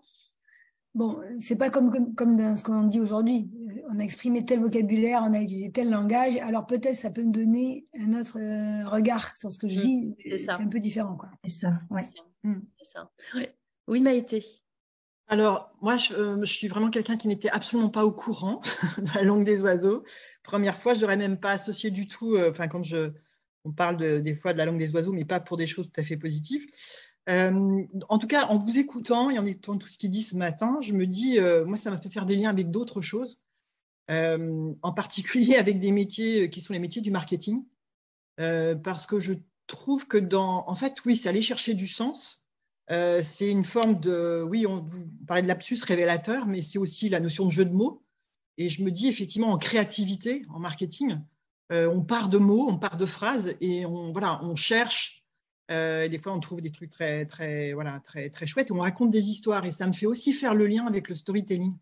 Bon, c'est pas comme dans ce qu'on dit aujourd'hui. On a exprimé tel vocabulaire, on a utilisé tel langage, alors peut-être ça peut me donner un autre regard sur ce que je vis. C'est un peu différent, quoi. C'est ça, ouais. C'est ça. Ouais. Oui, Maïté. Alors, moi, je suis vraiment quelqu'un qui n'était absolument pas au courant de la langue des oiseaux. Première fois, je n'aurais même pas associé du tout, quand on parle des fois de la langue des oiseaux, mais pas pour des choses tout à fait positives. En tout cas, en vous écoutant et en écoutant tout ce qu'il dit ce matin, je me dis, moi, ça m'a fait faire des liens avec d'autres choses, en particulier avec des métiers qui sont les métiers du marketing, parce que je trouve que en fait, oui, c'est aller chercher du sens. C'est une forme de, oui, vous parlez de lapsus révélateur, mais c'est aussi la notion de jeu de mots. Et je me dis effectivement, en créativité, en marketing, on part de mots, on part de phrases et on cherche. Des fois, on trouve des trucs très, très, très, très chouettes et on raconte des histoires. Et ça me fait aussi faire le lien avec le storytelling.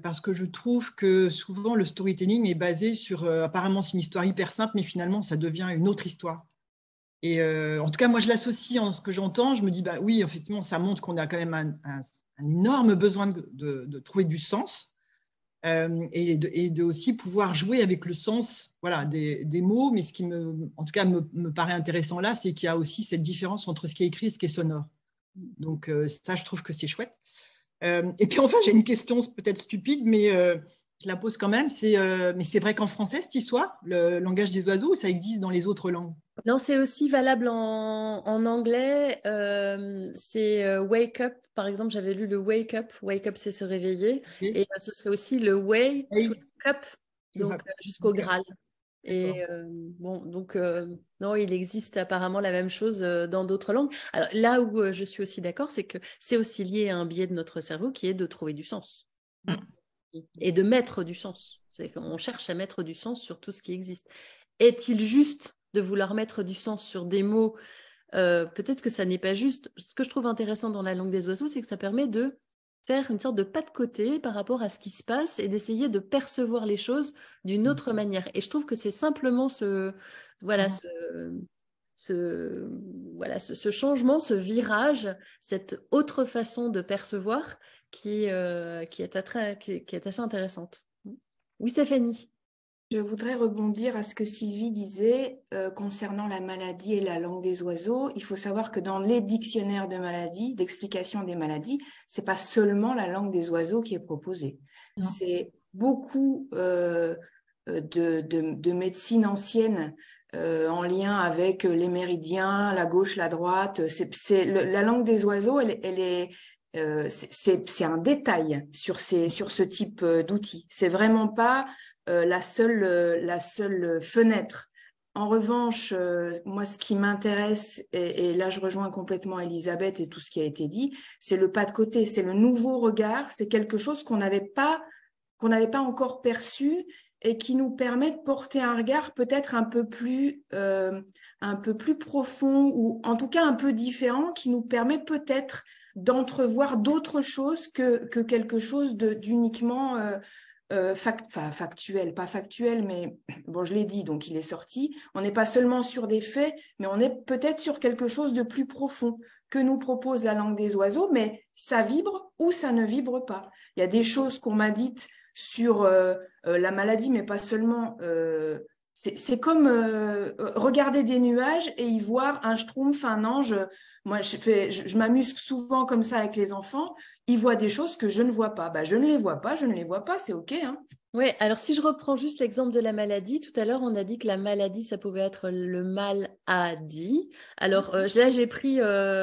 Parce que je trouve que souvent, le storytelling est basé sur, apparemment, c'est une histoire hyper simple, mais finalement, ça devient une autre histoire. Et en tout cas, moi, je l'associe en ce que j'entends. Je me dis, oui, effectivement, ça montre qu'on a quand même un énorme besoin de trouver du sens. Et de aussi pouvoir jouer avec le sens des mots. Mais ce qui, en tout cas, me paraît intéressant là, c'est qu'il y a aussi cette différence entre ce qui est écrit et ce qui est sonore. Donc, ça, je trouve que c'est chouette. Et puis, enfin, j'ai une question peut-être stupide, mais Je la pose quand même. Mais c'est vrai qu'en français, cette histoire, le langage des oiseaux, ça existe dans les autres langues? Non, c'est aussi valable en anglais. C'est wake up. Par exemple, j'avais lu le wake up. Wake up, c'est se réveiller. Okay. Et ce serait aussi le way to wake up, donc jusqu'au Graal. Et bon, donc non, il existe apparemment la même chose dans d'autres langues. Alors là où je suis aussi d'accord, c'est que c'est aussi lié à un biais de notre cerveau qui est de trouver du sens et de mettre du sens. C'est qu'on cherche à mettre du sens sur tout ce qui existe. Est-il juste de vouloir mettre du sens sur des mots? Peut-être que ça n'est pas juste. Ce que je trouve intéressant dans la langue des oiseaux, c'est que ça permet de faire une sorte de pas de côté par rapport à ce qui se passe et d'essayer de percevoir les choses d'une autre manière. Et je trouve que c'est simplement ce changement, ce virage, cette autre façon de percevoir qui est assez intéressante. Oui, Stéphanie. Je voudrais rebondir à ce que Sylvie disait concernant la maladie et la langue des oiseaux. Il faut savoir que dans les dictionnaires de maladies, d'explication des maladies, c'est pas seulement la langue des oiseaux qui est proposée. C'est beaucoup de médecine ancienne en lien avec les méridiens, la gauche, la droite. La langue des oiseaux, c'est un détail sur ce type d'outils. C'est vraiment pas la seule fenêtre. En revanche, moi, ce qui m'intéresse, et là, je rejoins complètement Elisabeth et tout ce qui a été dit, c'est le pas de côté, c'est le nouveau regard, c'est quelque chose qu'on n'avait pas encore perçu et qui nous permet de porter un regard peut-être un peu plus profond ou en tout cas un peu différent, qui nous permet peut-être d'entrevoir d'autres choses que quelque chose d'uniquement factuel, pas factuel, mais bon, je l'ai dit, donc il est sorti. On n'est pas seulement sur des faits, mais on est peut-être sur quelque chose de plus profond que nous propose la langue des oiseaux, mais ça vibre ou ça ne vibre pas. Il y a des choses qu'on m'a dites sur la maladie, mais pas seulement. C'est comme regarder des nuages et y voir un schtroumpf, un ange. Moi, je m'amuse souvent comme ça avec les enfants. Ils voient des choses que je ne vois pas. Bah, je ne les vois pas, c'est OK. Hein. Oui, alors si je reprends juste l'exemple de la maladie, tout à l'heure, on a dit que la maladie, ça pouvait être le mal à dit. Alors là, j'ai pris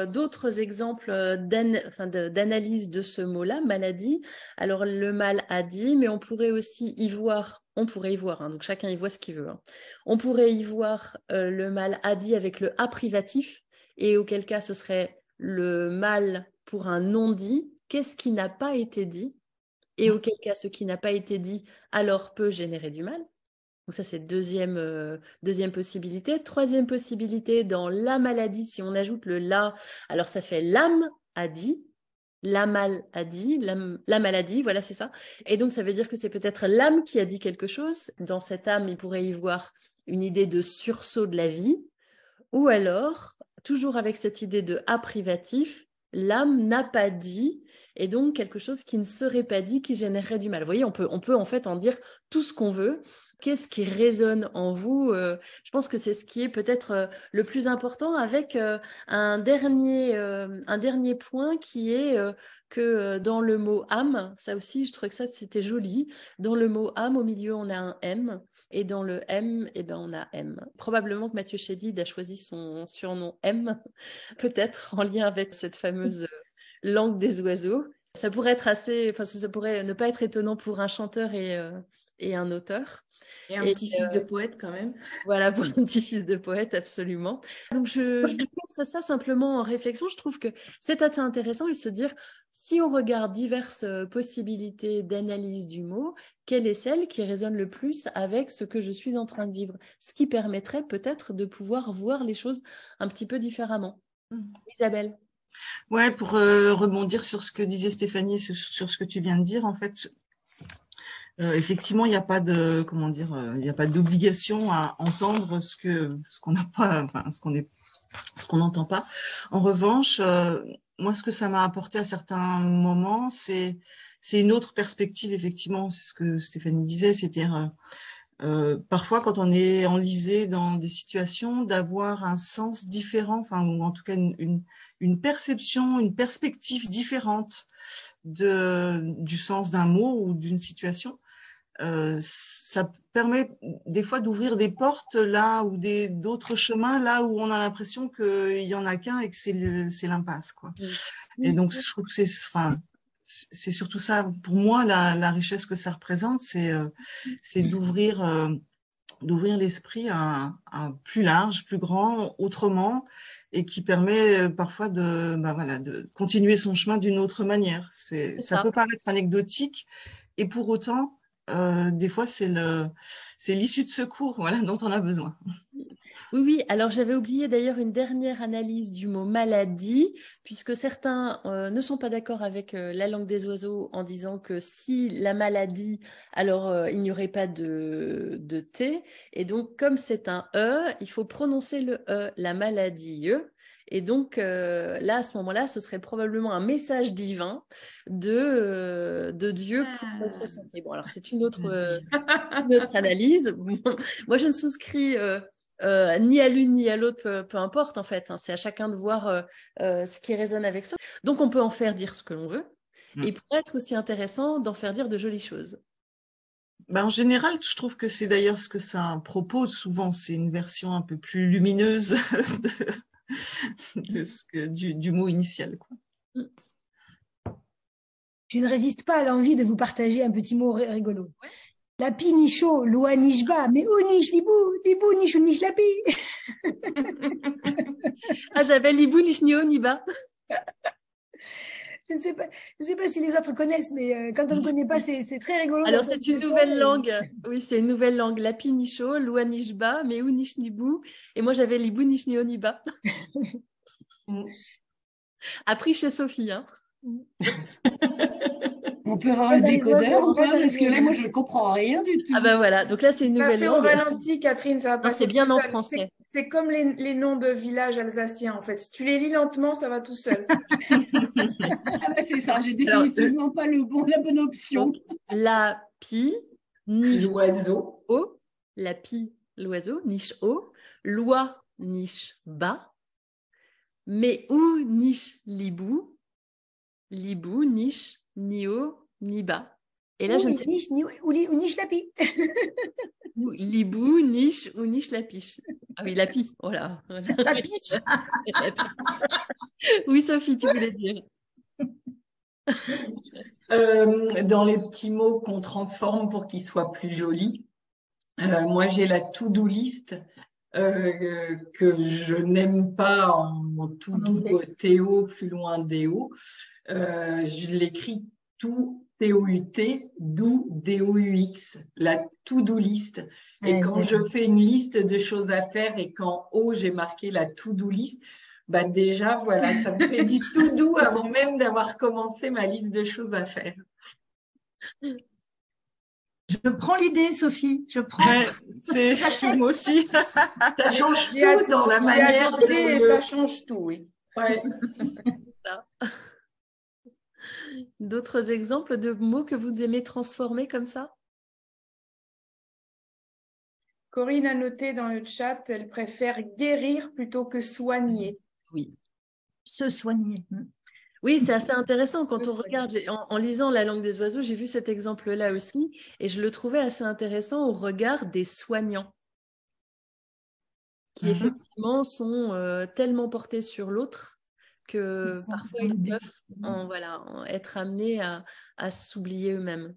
d'autres exemples d'analyse de ce mot-là, maladie. Alors, le mal à dit, mais on pourrait aussi y voir, hein, donc chacun y voit ce qu'il veut. Hein. On pourrait y voir le mal à dit avec le A privatif, et auquel cas, ce serait le mal pour un non-dit. Qu'est-ce qui n'a pas été dit? Et auquel cas, ce qui n'a pas été dit, alors peut générer du mal. Donc ça, c'est deuxième possibilité. Troisième possibilité, dans la maladie, si on ajoute le la, alors ça fait l'âme a dit, la mal a dit, la maladie, voilà, c'est ça. Et donc, ça veut dire que c'est peut-être l'âme qui a dit quelque chose. Dans cette âme, il pourrait y voir une idée de sursaut de la vie. Ou alors, toujours avec cette idée de a privatif, l'âme n'a pas dit, et donc quelque chose qui ne serait pas dit, qui générerait du mal. Vous voyez, on peut en fait en dire tout ce qu'on veut. Qu'est-ce qui résonne en vous? Je pense que c'est ce qui est peut-être le plus important, avec un dernier point qui est que dans le mot âme, ça aussi, je trouvais que ça c'était joli. Dans le mot âme, au milieu, on a un M. Et dans le M, eh ben, on a M. Probablement que Mathieu Chédid a choisi son surnom M, peut-être en lien avec cette fameuse langue des oiseaux. Ça pourrait être ça pourrait ne pas être étonnant pour un chanteur et un auteur. Et un petit-fils de poète quand même. Voilà, pour un petit-fils de poète, absolument. Donc, je vais mettre ça simplement en réflexion. Je trouve que c'est assez intéressant et se dire, si on regarde diverses possibilités d'analyse du mot, quelle est celle qui résonne le plus avec ce que je suis en train de vivre? Ce qui permettrait peut-être de pouvoir voir les choses un petit peu différemment. Isabelle? Ouais, pour rebondir sur ce que disait Stéphanie et sur ce que tu viens de dire, en fait, effectivement, il n'y a pas de, comment dire, il n'y a pas d'obligation à entendre ce qu'on n'a pas, enfin, ce qu'on n'entend pas. En revanche, moi, ce que ça m'a apporté à certains moments, c'est une autre perspective, effectivement, c'est ce que Stéphanie disait, c'est-à-dire parfois quand on est enlisé dans des situations, d'avoir un sens différent, enfin, ou en tout cas une perception, une perspective différente du sens d'un mot ou d'une situation. ça permet des fois d'ouvrir des portes là ou d'autres chemins là où on a l'impression qu'il y en a qu'un et que c'est l'impasse, quoi. Et donc je trouve que c'est surtout ça pour moi la richesse que ça représente, c'est d'ouvrir l'esprit à plus large, plus grand, autrement, et qui permet parfois de continuer son chemin d'une autre manière. Ça peut paraître anecdotique, et pour autant, des fois, c'est l'issue de secours, voilà, dont on a besoin. Oui. Alors, j'avais oublié d'ailleurs une dernière analyse du mot maladie, puisque certains ne sont pas d'accord avec la langue des oiseaux en disant que si la maladie, alors il n'y aurait pas de T. Et donc, comme c'est un E, il faut prononcer le E, la maladie. Et donc, là, à ce moment-là, ce serait probablement un message divin de Dieu pour notre santé. Bon, alors, c'est une autre analyse. Moi, je ne souscris ni à l'une ni à l'autre, peu importe, en fait. Hein. C'est à chacun de voir ce qui résonne avec soi. Donc, on peut en faire dire ce que l'on veut. Et il pourrait être aussi intéressant d'en faire dire de jolies choses. En général, je trouve que c'est d'ailleurs ce que ça propose souvent. C'est une version un peu plus lumineuse du mot initial, quoi. Je ne résiste pas à l'envie de vous partager un petit mot rigolo. Lapi nicho, loa nishba, mais où niche libou, niche ou niche lapi. Ah, j'avais libou, niche nio, niba. Je ne sais pas si les autres connaissent, mais quand on ne connaît pas, c'est très rigolo. Alors, c'est une nouvelle langue. Oui, c'est une nouvelle langue. Lapi nicho, loa nishba, mais où niche nibou. Et moi, j'avais libou, niche nio, niba. Appris chez Sophie. Hein. On peut avoir un décodeur ou pas? Parce que là, moi, je ne comprends rien du tout. Ah ben voilà, donc là, c'est une nouvelle langue. Au ralenti, Catherine, ça va passer. C'est bien en français. C'est comme les noms de villages alsaciens, en fait. Si tu les lis lentement, ça va tout seul. Ah ben c'est ça, j'ai définitivement pas la bonne option. Lapi, niche l'oiseau. Lapi, l'oiseau, niche haut. Loi, niche bas. Mais où niche libou, libou, niche ni haut, ni bas. Et là, je ne sais pas. Niche, ou niche lapi. Libou, niche ou niche lapiche. Ah oui, lapi. Oh là. Lapiche. Oui, Sophie, tu voulais dire. Dans les petits mots qu'on transforme pour qu'ils soient plus jolis, moi j'ai la to-do list que je n'aime pas en to-do Théo plus loin Déo. Je l'écris tout T-O-U-T, do D-O-U-X, la to-do list. Et quand je fais une liste de choses à faire et qu'en haut j'ai marqué la to-do list, déjà voilà, ça me fait du tout doux avant même d'avoir commencé ma liste de choses à faire. Je prends l'idée, Sophie. Je prends. C'est moi aussi. Ça change tout dans la manière de. Ça change tout, oui. Ouais. Ça. D'autres exemples de mots que vous aimez transformer comme ça? Corinne a noté dans le chat, elle préfère guérir plutôt que soigner. Oui. Se soigner. Oui, c'est assez intéressant quand on regarde. En lisant La langue des oiseaux, j'ai vu cet exemple-là aussi et je le trouvais assez intéressant au regard des soignants qui effectivement sont tellement portés sur l'autre que parfois ils peuvent être amenés à s'oublier eux-mêmes.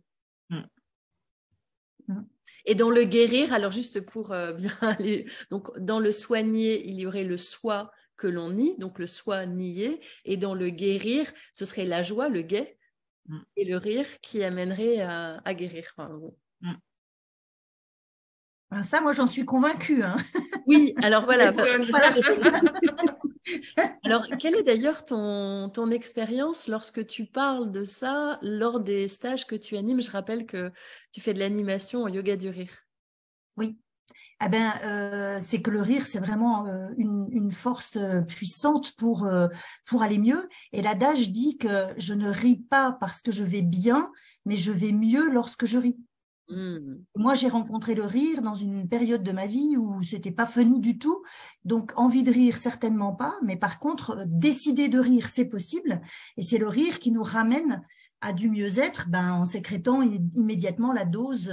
Et dans le guérir, alors juste pour bien aller, donc dans le soigner, il y aurait le soi que l'on nie, donc le soi nié, et dans le guérir, ce serait la joie, le gai, et le rire qui amènerait à guérir. Enfin, ça, moi, j'en suis convaincue. Hein. Oui, alors voilà. Alors, quelle est d'ailleurs ton expérience lorsque tu parles de ça lors des stages que tu animes? Je rappelle que tu fais de l'animation en yoga du rire. Oui. C'est que le rire, c'est vraiment une force puissante pour aller mieux. Et l'adage dit que je ne ris pas parce que je vais bien, mais je vais mieux lorsque je ris. Moi, j'ai rencontré le rire dans une période de ma vie où c'était pas funny du tout. Donc, envie de rire, certainement pas. Mais par contre, décider de rire, c'est possible. Et c'est le rire qui nous ramène à du mieux-être en sécrétant immédiatement la dose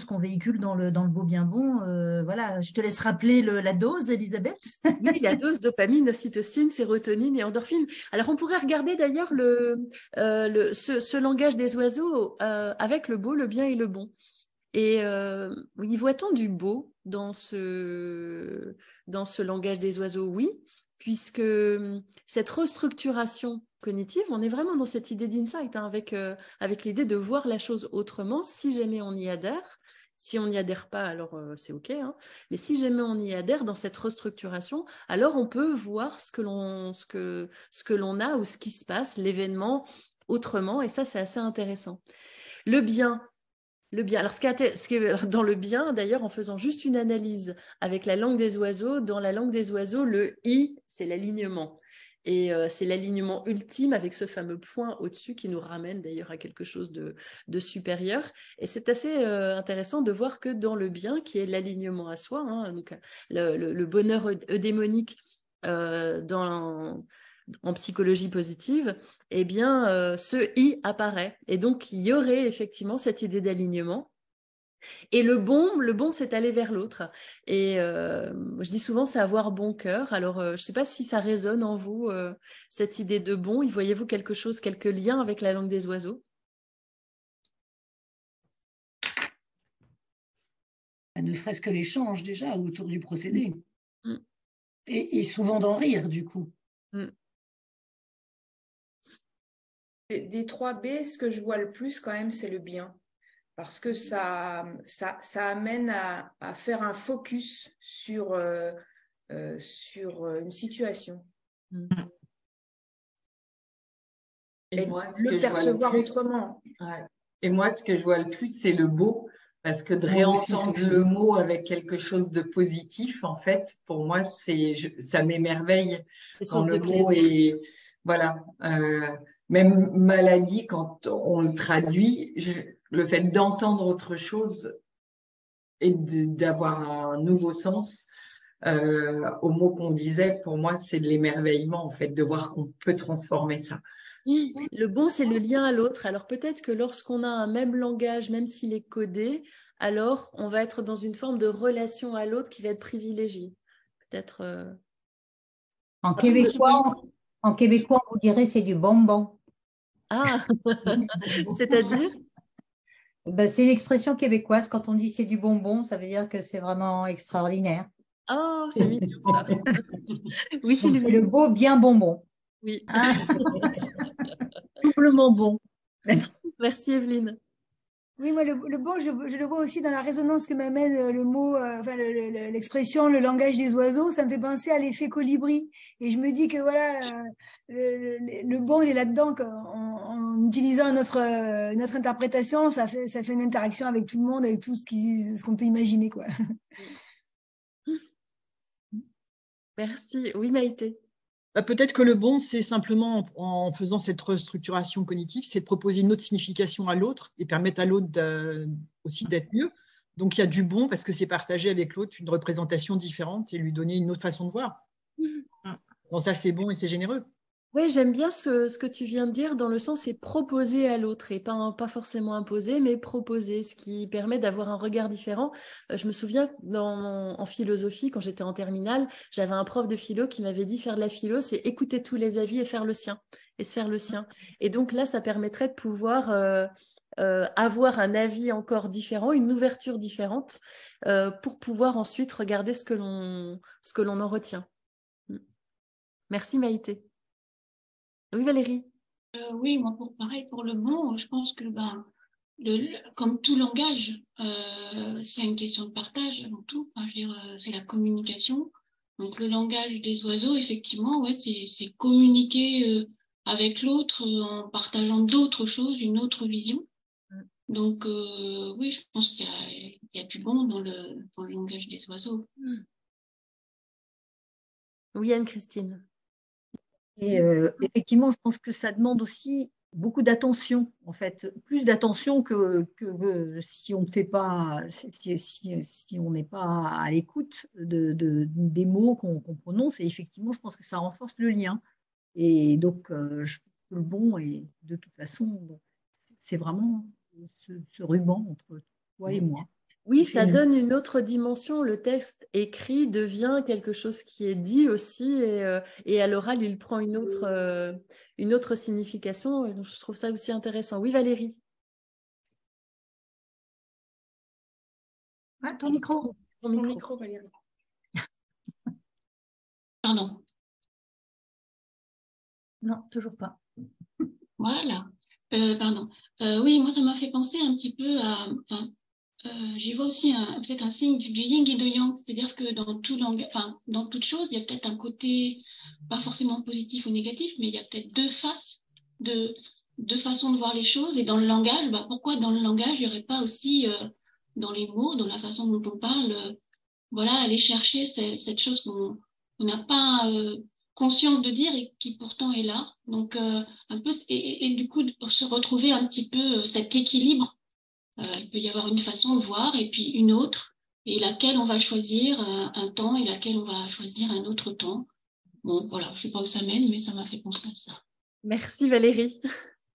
qu'on véhicule dans le beau bien bon. Voilà, je te laisse rappeler la dose, Elisabeth. Oui, la dose dopamine, ocytocine, sérotonine et endorphine. Alors, on pourrait regarder d'ailleurs ce langage des oiseaux avec le beau, le bien et le bon. Et y voit-on du beau dans ce langage des oiseaux? Oui, puisque cette restructuration cognitive, on est vraiment dans cette idée d'insight, avec l'idée de voir la chose autrement, si jamais on y adhère. Si on n'y adhère pas, alors c'est OK, hein. Mais si jamais on y adhère dans cette restructuration, alors on peut voir ce que l'on a ou ce qui se passe, l'événement autrement, et ça, c'est assez intéressant. Le bien. Alors, dans le bien, d'ailleurs, en faisant juste une analyse avec la langue des oiseaux, dans la langue des oiseaux, le I, c'est l'alignement. Et c'est l'alignement ultime avec ce fameux point au-dessus qui nous ramène d'ailleurs à quelque chose de supérieur. Et c'est assez intéressant de voir que dans le bien, qui est l'alignement à soi, hein, donc le bonheur eudémonique en psychologie positive, eh bien, ce I apparaît. Et donc, il y aurait effectivement cette idée d'alignement. Et le bon, c'est aller vers l'autre. Et je dis souvent, c'est avoir bon cœur. Alors, je ne sais pas si ça résonne en vous, cette idée de bon. Y voyez-vous quelque chose, quelques liens avec la langue des oiseaux? Ne serait-ce que l'échange déjà autour du procédé. Et souvent d'en rire, du coup. Des 3 B, ce que je vois le plus quand même, c'est le bien. Parce que ça amène à faire un focus sur une situation. Et moi, ce que je vois le percevoir plus, autrement. ouais. Et moi, ce que je vois le plus, c'est le beau. Parce que de réentendre le mot avec quelque chose de positif, en fait, pour moi, ça m'émerveille quand le mot est, voilà, même maladie, quand on le traduit, le fait d'entendre autre chose et d'avoir un nouveau sens au mot qu'on disait, pour moi, c'est de l'émerveillement, en fait, de voir qu'on peut transformer ça. Le bon, c'est le lien à l'autre. Alors peut-être que lorsqu'on a un même langage, même s'il est codé, alors on va être dans une forme de relation à l'autre qui va être privilégiée. Peut-être. En québécois, on vous dirait c'est du bonbon. Ah, c'est-à-dire? C'est l'expression québécoise. Quand on dit c'est du bonbon, ça veut dire que c'est vraiment extraordinaire. Oh, c'est mignon ça. Oui, c'est le beau bien bonbon. Oui. Ah. Doublement bon. Merci Evelyne. Oui, moi, le bon, je le vois aussi dans la résonance que m'amène le mot, l'expression, le langage des oiseaux. Ça me fait penser à l'effet colibri. Et je me dis que voilà, le bon, il est là-dedans. En utilisant notre interprétation, ça fait une interaction avec tout le monde, avec tout ce qu'on peut imaginer, quoi. Merci. Oui, Maïté. Peut-être que le bon, c'est simplement en faisant cette restructuration cognitive, c'est de proposer une autre signification à l'autre et permettre à l'autre aussi d'être mieux. Donc, il y a du bon parce que c'est partager avec l'autre une représentation différente et lui donner une autre façon de voir. Donc, ça, c'est bon et c'est généreux. Oui, j'aime bien ce que tu viens de dire, dans le sens c'est proposer à l'autre et pas forcément imposer, mais proposer, ce qui permet d'avoir un regard différent. Je me souviens en philosophie, quand j'étais en terminale, j'avais un prof de philo qui m'avait dit faire de la philo, c'est écouter tous les avis et faire le sien, et se faire le sien. Et donc là, ça permettrait de pouvoir avoir un avis encore différent, une ouverture différente, pour pouvoir ensuite regarder ce que l'on en retient. Merci Maïté. Oui, Valérie. Oui, moi, pareil, pour le bon, je pense que comme tout langage, c'est une question de partage avant tout. Enfin, je veux dire, c'est la communication. Donc, le langage des oiseaux, effectivement, ouais, c'est communiquer avec l'autre en partageant d'autres choses, une autre vision. Donc, oui, je pense qu'il y a du bon dans le langage des oiseaux. Oui, Anne-Christine. Et effectivement, je pense que ça demande aussi beaucoup d'attention, en fait, plus d'attention que si on ne fait pas, si on n'est pas à l'écoute des mots qu'on prononce. Et effectivement, je pense que ça renforce le lien. Et donc, que le bon. Et de toute façon, bon, c'est vraiment ce ruban entre toi et moi. Oui, ça donne une autre dimension. Le texte écrit devient quelque chose qui est dit aussi, et à l'oral, il prend une autre signification. Et donc, je trouve ça aussi intéressant. Oui, Valérie. Ah, ton micro. Ton micro, Valérie. Pardon. Non, toujours pas. Voilà. Pardon. Oui, moi, ça m'a fait penser un petit peu à... j'y vois aussi peut-être un signe du yin et du yang, c'est-à-dire que dans toute chose, il y a peut-être un côté pas forcément positif ou négatif, mais il y a peut-être deux façons de voir les choses. Et dans le langage, pourquoi dans le langage, il n'y aurait pas aussi dans les mots, dans la façon dont on parle, voilà, aller chercher cette chose qu'on n'a pas conscience de dire et qui pourtant est là. Donc un peu et du coup pour se retrouver un petit peu cet équilibre. Il peut y avoir une façon de voir et puis une autre, et laquelle on va choisir un temps et laquelle on va choisir un autre temps. Bon, voilà, je ne sais pas où ça mène, mais ça m'a fait penser à ça. Merci Valérie.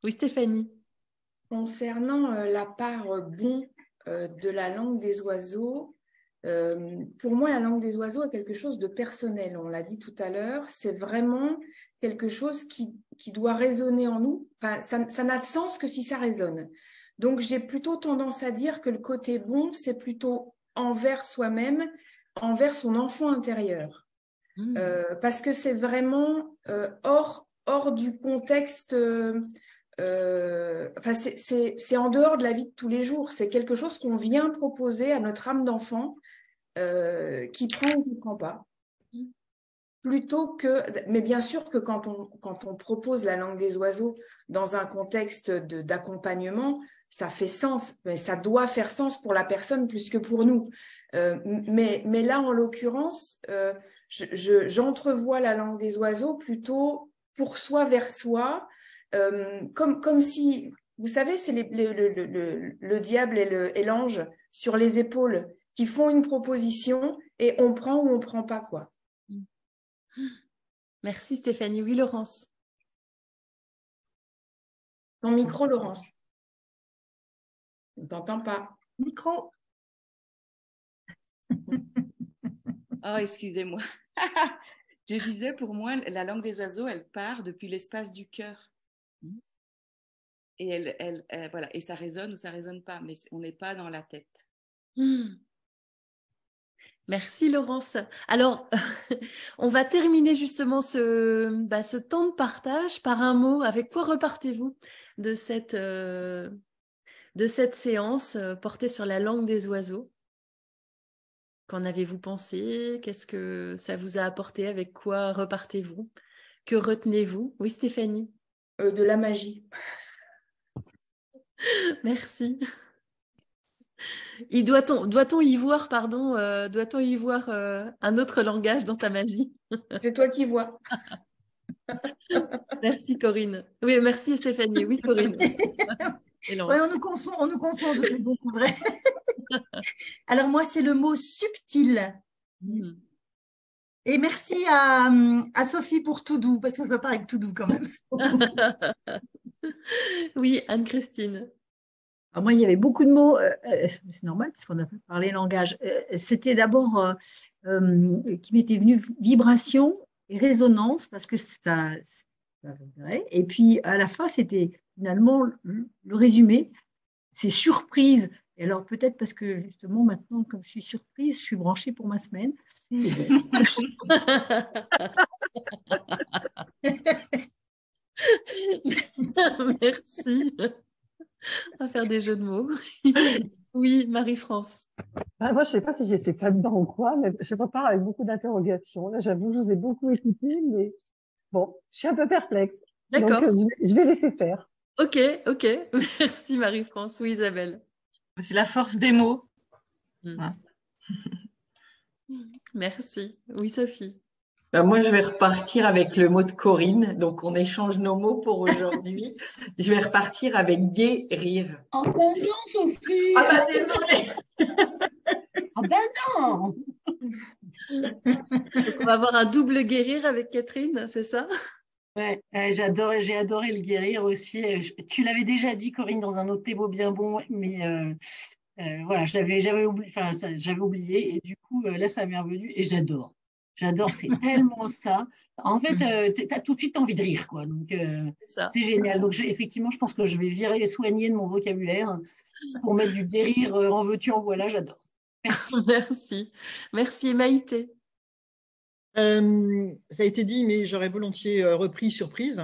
Oui, Stéphanie. Concernant la part bon de la langue des oiseaux, pour moi, la langue des oiseaux est quelque chose de personnel. On l'a dit tout à l'heure, c'est vraiment quelque chose qui doit résonner en nous. Enfin, ça n'a de sens que si ça résonne. Donc, j'ai plutôt tendance à dire que le côté bon, c'est plutôt envers soi-même, envers son enfant intérieur. Parce que c'est vraiment hors du contexte, c'est en dehors de la vie de tous les jours. C'est quelque chose qu'on vient proposer à notre âme d'enfant qui prend ou qui ne prend pas. Mais bien sûr que quand on propose la langue des oiseaux dans un contexte d'accompagnement, ça fait sens, mais ça doit faire sens pour la personne plus que pour nous. Mais là, en l'occurrence, j'entrevois la langue des oiseaux plutôt pour soi vers soi, comme si, vous savez, c'est le diable et l'ange sur les épaules qui font une proposition et on prend ou on ne prend pas, quoi. Merci Stéphanie. Oui, Laurence. Ton micro, Laurence. On ne t'entend pas. Micro. Oh, excusez-moi. Je disais, pour moi, la langue des oiseaux, elle part depuis l'espace du cœur. Et voilà, et ça résonne ou ça résonne pas, mais on n'est pas dans la tête. Merci Laurence. Alors, on va terminer justement ce temps de partage par un mot. Avec quoi repartez-vous de cette séance portée sur la langue des oiseaux? Qu'en avez-vous pensé? Qu'est-ce que ça vous a apporté? Avec quoi repartez-vous? Que retenez-vous? Oui, Stéphanie. De la magie. Merci. Doit-on y voir, doit-on y voir un autre langage dans ta magie? C'est toi qui vois. Merci Corinne. Oui, merci Stéphanie. Oui, Corinne. Oui, on nous confond toutes les deux, c'est vrai. Alors moi, c'est le mot subtil. Et merci à Sophie pour tout doux, parce que je ne peux pas avec tout doux quand même. Oui, Anne-Christine. Alors moi, il y avait beaucoup de mots, c'est normal parce qu'on a parlé langage. C'était d'abord qui m'était venu vibration et résonance parce que ça vrai. Et puis à la fin, c'était finalement le résumé, c'est surprise. Et alors peut-être parce que justement maintenant, comme je suis surprise, je suis branchée pour ma semaine. C'est bon. Merci. On va faire des jeux de mots. Oui, Marie-France. Moi, je ne sais pas si j'étais pas dedans ou quoi, mais je repars avec beaucoup d'interrogations. Là, j'avoue, je vous ai beaucoup écouté, mais bon, je suis un peu perplexe. D'accord. Donc, je vais laisser faire. Ok. Merci Marie-France. Oui, Isabelle. C'est la force des mots. Merci. Oui, Sophie. Moi, je vais repartir avec le mot de Corinne. Donc, on échange nos mots pour aujourd'hui. Je vais repartir avec guérir. Oh ben non, Sophie! Ah ben désolée! Ah ben non! Donc, on va avoir un double guérir avec Catherine, c'est ça? Ouais, j'ai adoré le guérir aussi. Tu l'avais déjà dit, Corinne, dans un autre T'es beau bien bon, mais voilà, j'avais oublié et du coup, là, ça m'est revenu et j'adore. J'adore, c'est tellement ça. En fait, tu as tout de suite envie de rire, quoi. Donc, c'est génial. Donc, effectivement, je pense que je vais virer et soigner de mon vocabulaire pour mettre du guérir en veux-tu, en voilà, j'adore. Merci. Merci. Merci, Maïté. Ça a été dit, mais j'aurais volontiers repris surprise.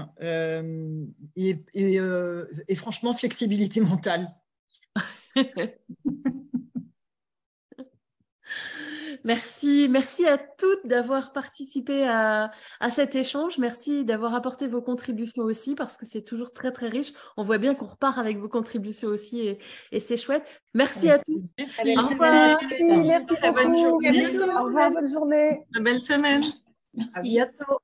Et franchement, flexibilité mentale. Merci à toutes d'avoir participé à cet échange. Merci d'avoir apporté vos contributions aussi parce que c'est toujours très très riche. On voit bien qu'on repart avec vos contributions aussi et c'est chouette. Merci à tous. Merci. Au revoir. Merci beaucoup. Bonne journée. Au revoir, bonne journée. Une belle semaine. À bientôt.